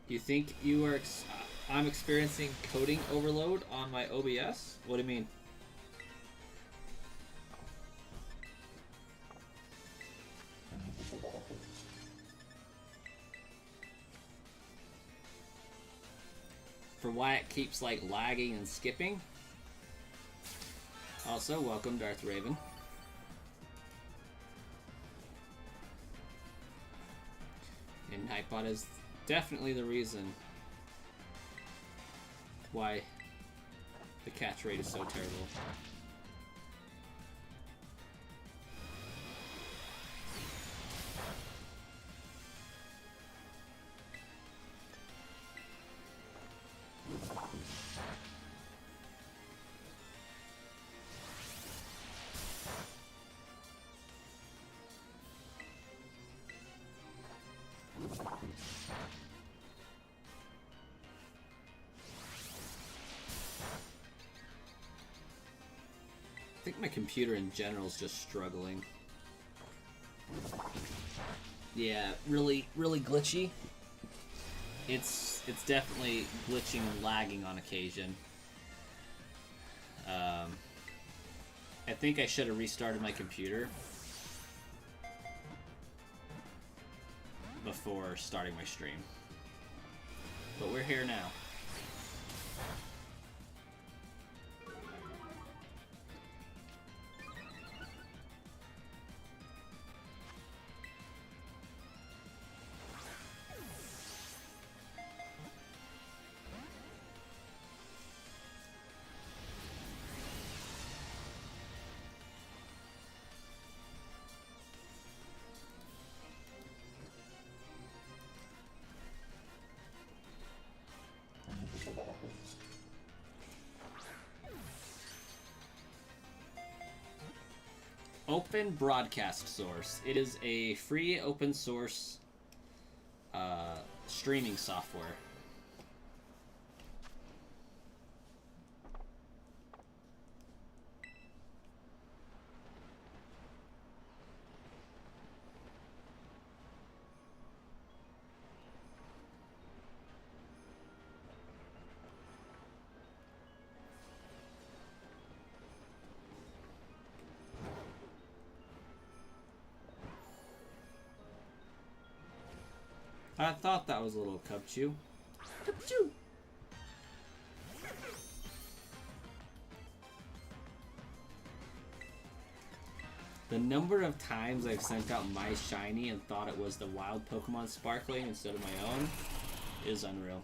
[SPEAKER 1] You think you are? I'm experiencing coding overload on my OBS? What do you mean? For why it keeps like lagging and skipping? Also, welcome Darth Raven. Nightbot is definitely the reason why the catch rate is so terrible. I think my computer in general is just struggling. Yeah, really glitchy. It's definitely glitching and lagging on occasion. I think I should have restarted my computer before starting my stream. But we're here now. Open Broadcast Source. It is a free open source streaming software. I thought that was a little Cubchoo. Cubchoo! The number of times I've sent out my shiny and thought it was the wild Pokemon sparkling instead of my own is unreal.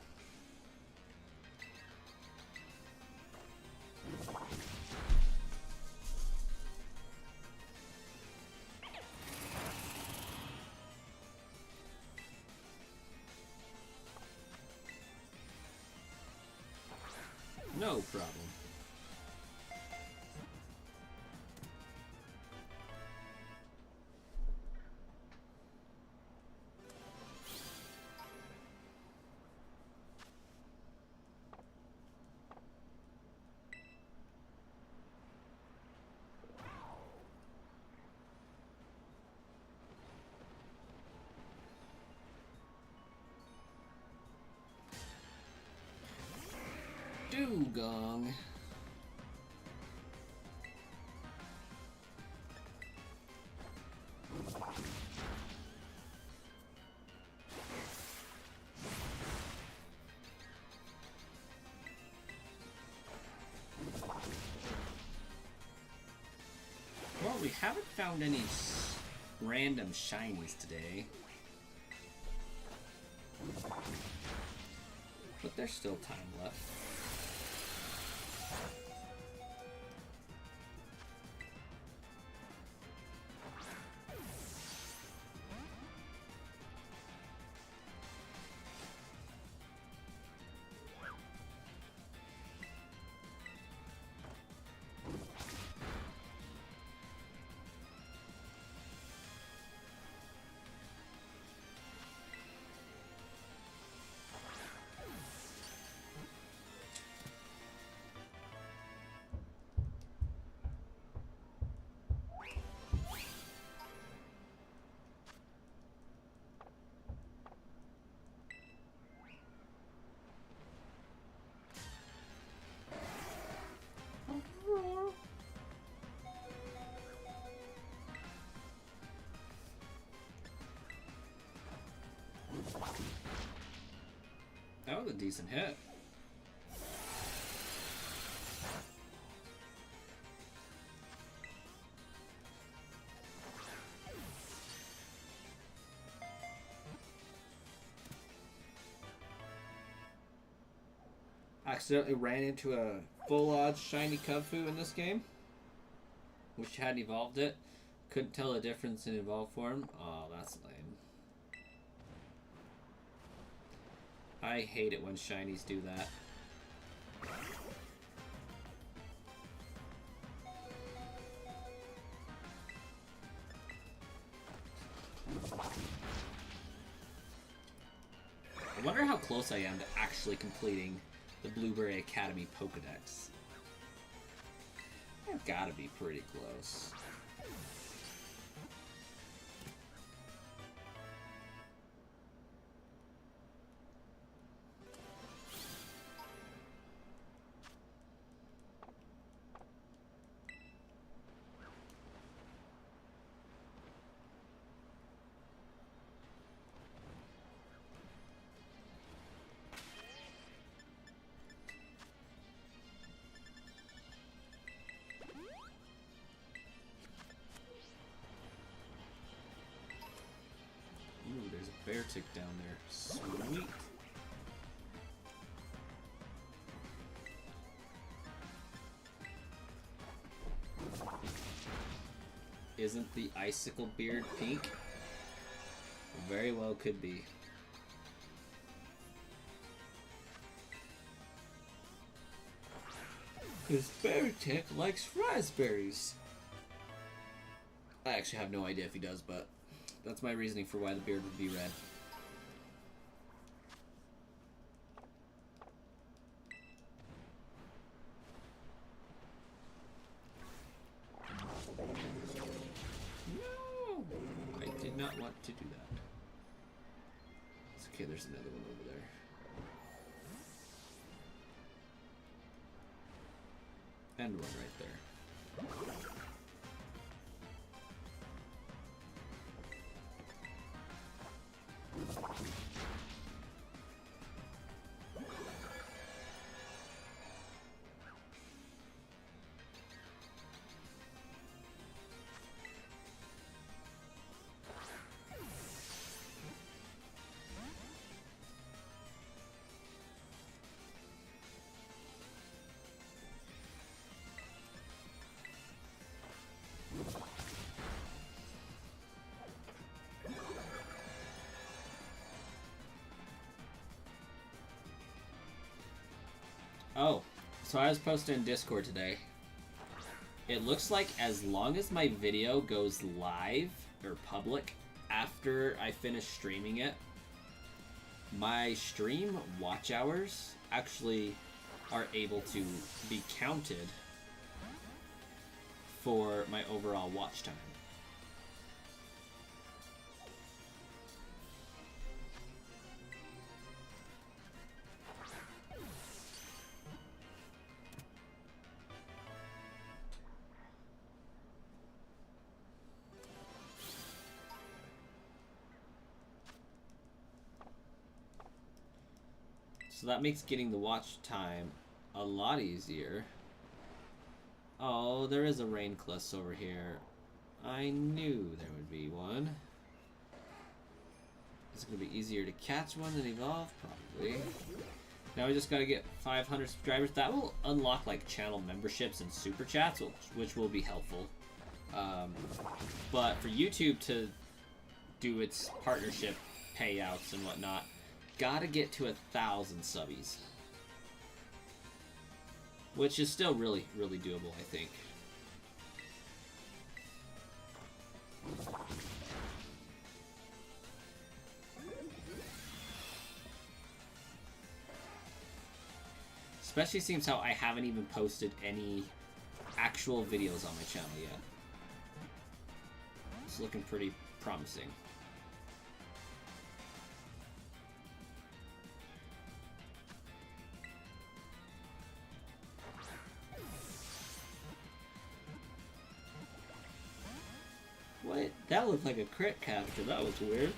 [SPEAKER 1] No problem. Dugong. Well, we haven't found any random shinies today. But there's still time left. That was a decent hit. accidentally ran into a full odds shiny Kung-Fu in this game. Wish hadn't evolved it. Couldn't tell the difference in evolved form. Oh, that's lame. I hate it when shinies do that. I wonder how close I am to actually completing the Blueberry Academy Pokedex. I've got to be pretty close. Ooh, there's a bear tick down there. Sweet. Isn't the icicle beard pink? Very well could be. This bear tick likes raspberries. I actually have no idea if he does, but that's my reasoning for why the beard would be red. No! I did not want to do that. It's okay, there's another one over there. And one right there. Oh, so I was posting in Discord today. It looks like as long as my video goes live or public after I finish streaming it, my stream watch hours actually are able to be counted for my overall watch time. So that makes getting the watch time a lot easier. Oh, there is a Rainclust over here. I knew there would be one. Is it going to be easier to catch one than evolve? Probably. Now we just got to get 500 subscribers. That will unlock like channel memberships and super chats, which will be helpful. But for YouTube to do its partnership payouts and whatnot, gotta get to 1,000 subbies. Which is still really, really doable, I think. Especially seems how I haven't even posted any actual videos on my channel yet. It's looking pretty promising. What? That looked like a crit capture. That was weird.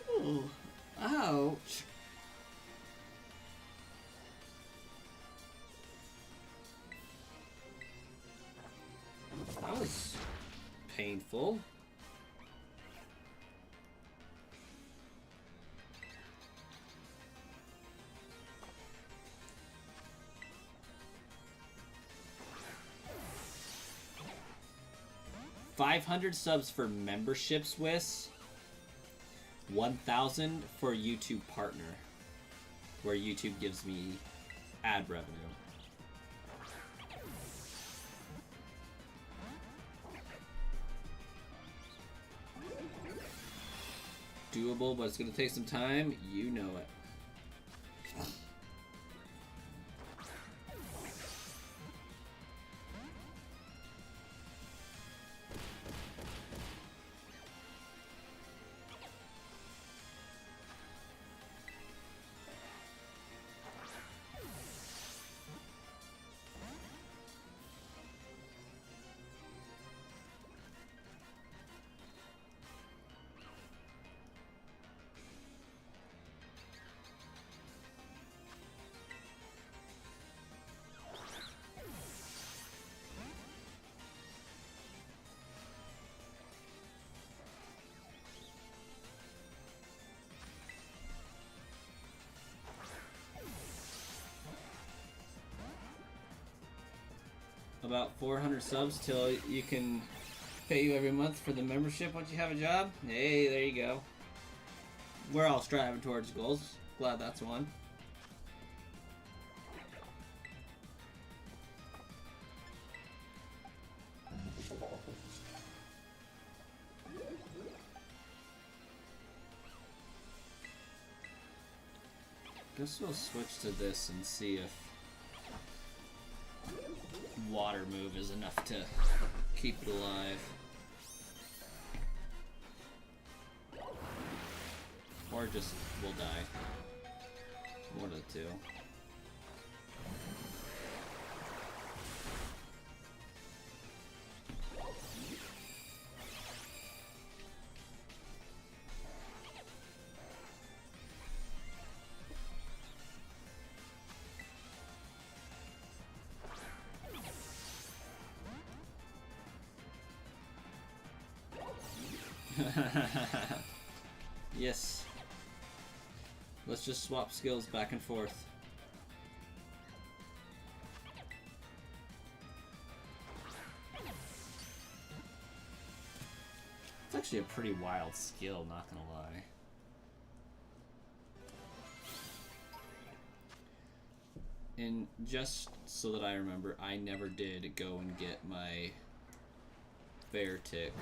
[SPEAKER 1] Ooh. Ouch. That was painful. 500 subs for membership Swiss, 1,000 for YouTube partner, where YouTube gives me ad revenue. Doable, but it's going to take some time. You know it. About 400 subs till you can pay you every month for the membership once you have a job. Hey, there you go. We're all striving towards goals. Glad that's one. Guess we'll switch to this and see if water move is enough to keep it alive. Or just we'll die. One of the two. Yes. Let's just swap skills back and forth. It's actually a pretty wild skill, not gonna lie. And just so that I remember, I never did go and get my bear tick.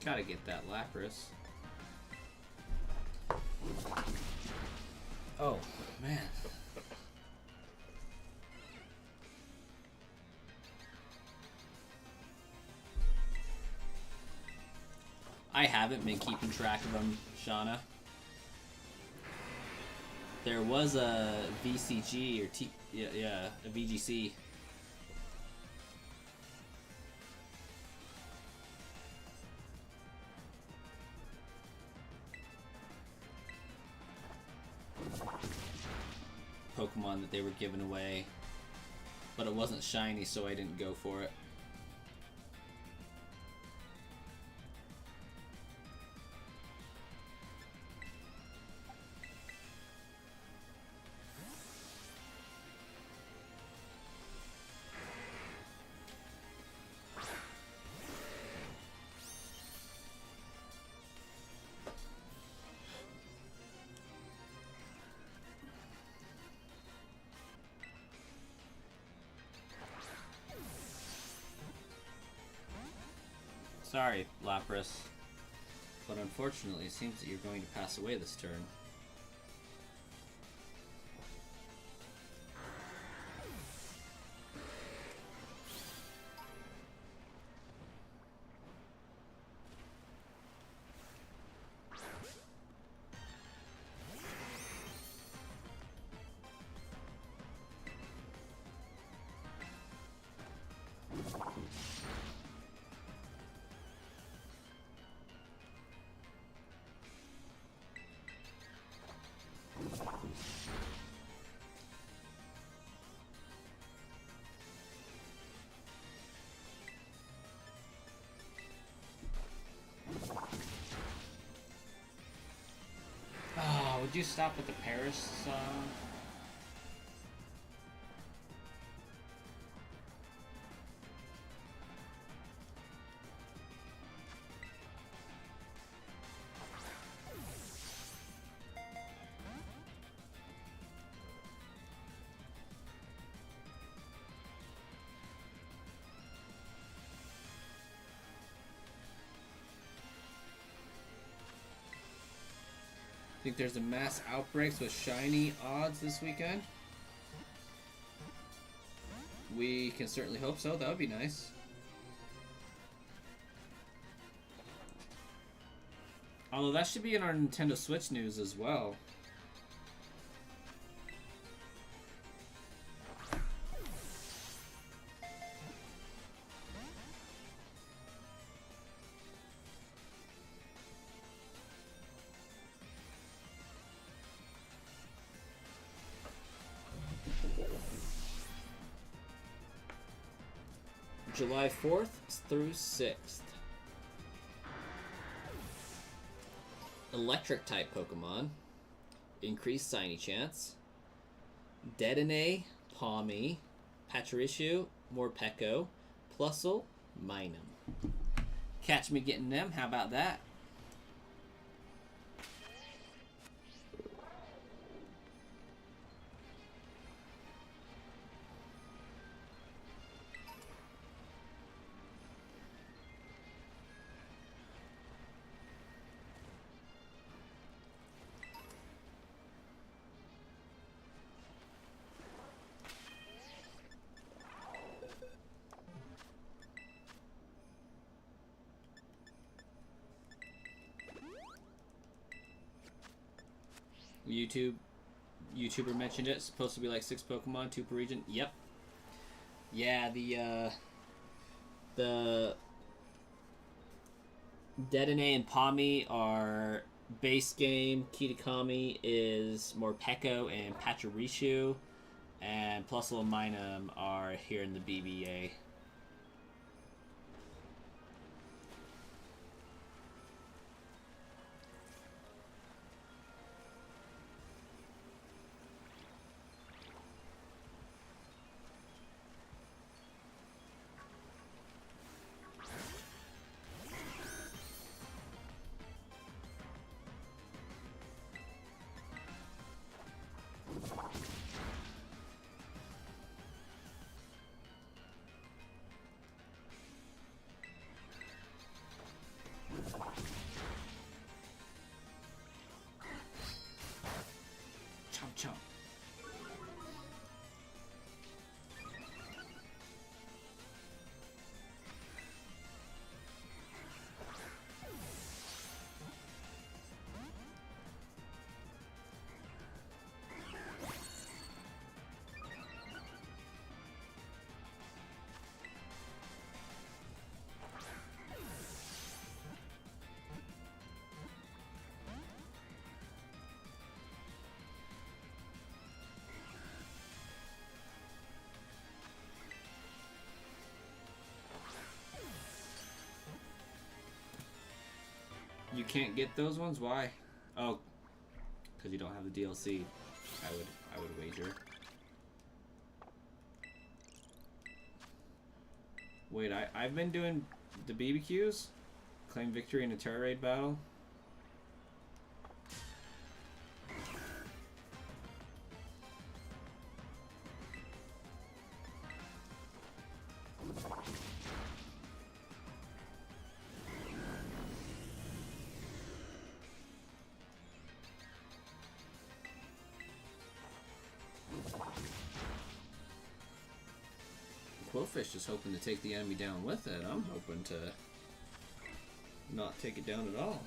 [SPEAKER 1] Gotta get that Lapras. Oh, man. I haven't been keeping track of them, Shauna. There was a VCG or a VGC. Pokemon that they were giving away, but it wasn't shiny, so I didn't go for it. Sorry, Lapras. But unfortunately, it seems that you're going to pass away this turn. Oh, would you stop with the Paris song? Think there's a mass outbreaks with shiny odds this weekend? We can certainly hope so. That would be nice. Although that should be in our Nintendo Switch news as well. July 4th through 6th. Electric type Pokemon. Increased Shiny chance. Dedenne, Palmy, Pachirisu, Morpeko, Plusle, Minun. Catch me getting them, how about that? YouTuber mentioned it. It's supposed to be like 6 Pokemon, 2 per region. Yep. Yeah, the Dedenne and Palmy are base game. Kitakami is Morpeko and Pachirisu, and Plusle and Minun are here in the BBA. Chomp chomp. You can't get those ones? Why? Oh, because you don't have the DLC. I would wager. Wait, I've been doing the BBQs? Claim victory in a Terra Raid battle? Quillfish is hoping to take the enemy down with it. I'm hoping to not take it down at all.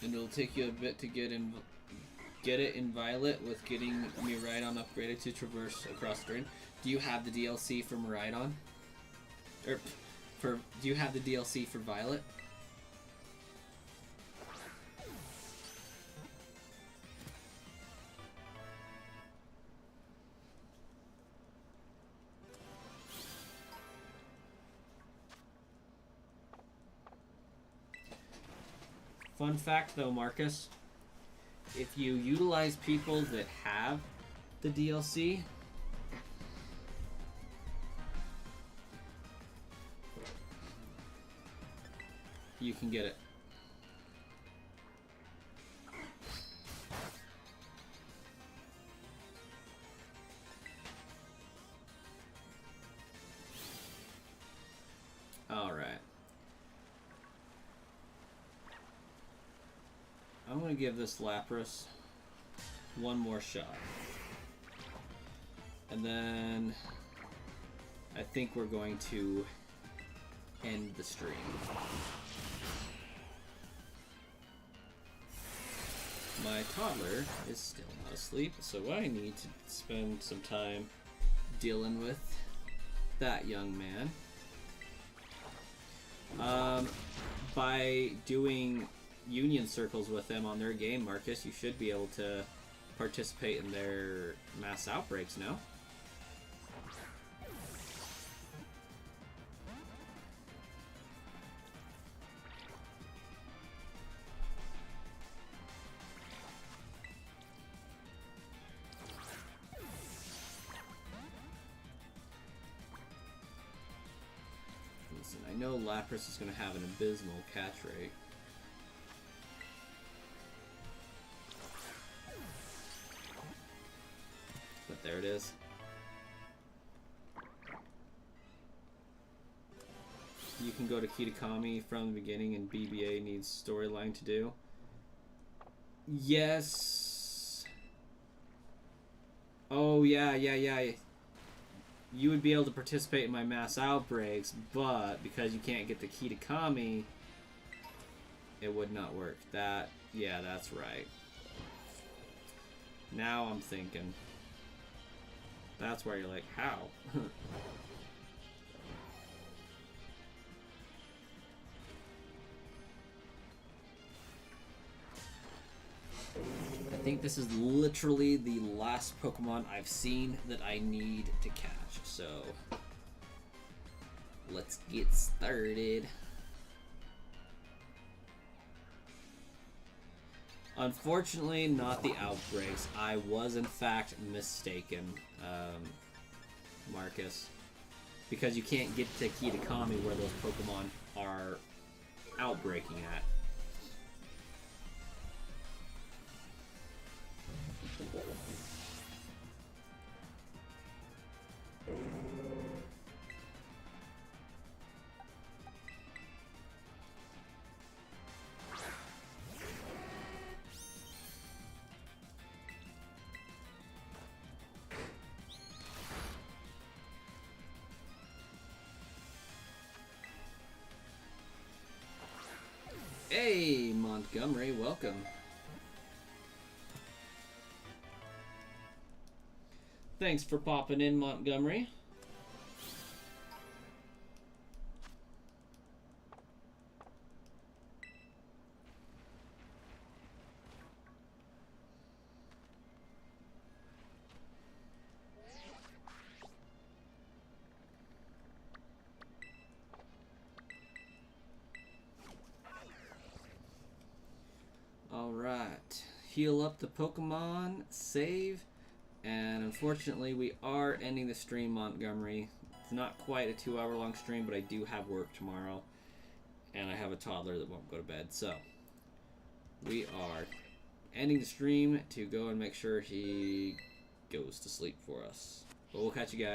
[SPEAKER 1] And it'll take you a bit to get it in Violet with getting Miraidon upgraded to traverse across the terrain. Do you have the DLC for Miraidon? Do you have the DLC for Violet? Fun fact though, Marcus, if you utilize people that have the DLC, you can get it. All right. I'm going to give this Lapras one more shot. And then I think we're going to end the stream. My toddler is still not asleep, so I need to spend some time dealing with that young man. By doing union circles with them on their game, Marcus, you should be able to participate in their mass outbreaks now. Listen, I know Lapras is going to have an abysmal catch rate. But there it is. You can go to Kitakami from the beginning, and BBA needs storyline to do. Yes. Oh, yeah. You would be able to participate in my mass outbreaks, but because you can't get the Kitakami, it would not work. Yeah, that's right. Now I'm thinking. That's where you're like, how? I think this is literally the last Pokemon I've seen that I need to catch, so let's get started. Unfortunately, not the outbreaks. I was in fact mistaken, Marcus, because you can't get to Kitakami where those Pokemon are outbreaking at. Hey, Montgomery, welcome. Thanks for popping in, Montgomery. heal up the Pokemon, save, and unfortunately we are ending the stream, Montgomery. It's not quite a 2-hour long stream, but I do have work tomorrow, and I have a toddler that won't go to bed, so we are ending the stream to go and make sure he goes to sleep for us. But we'll catch you guys.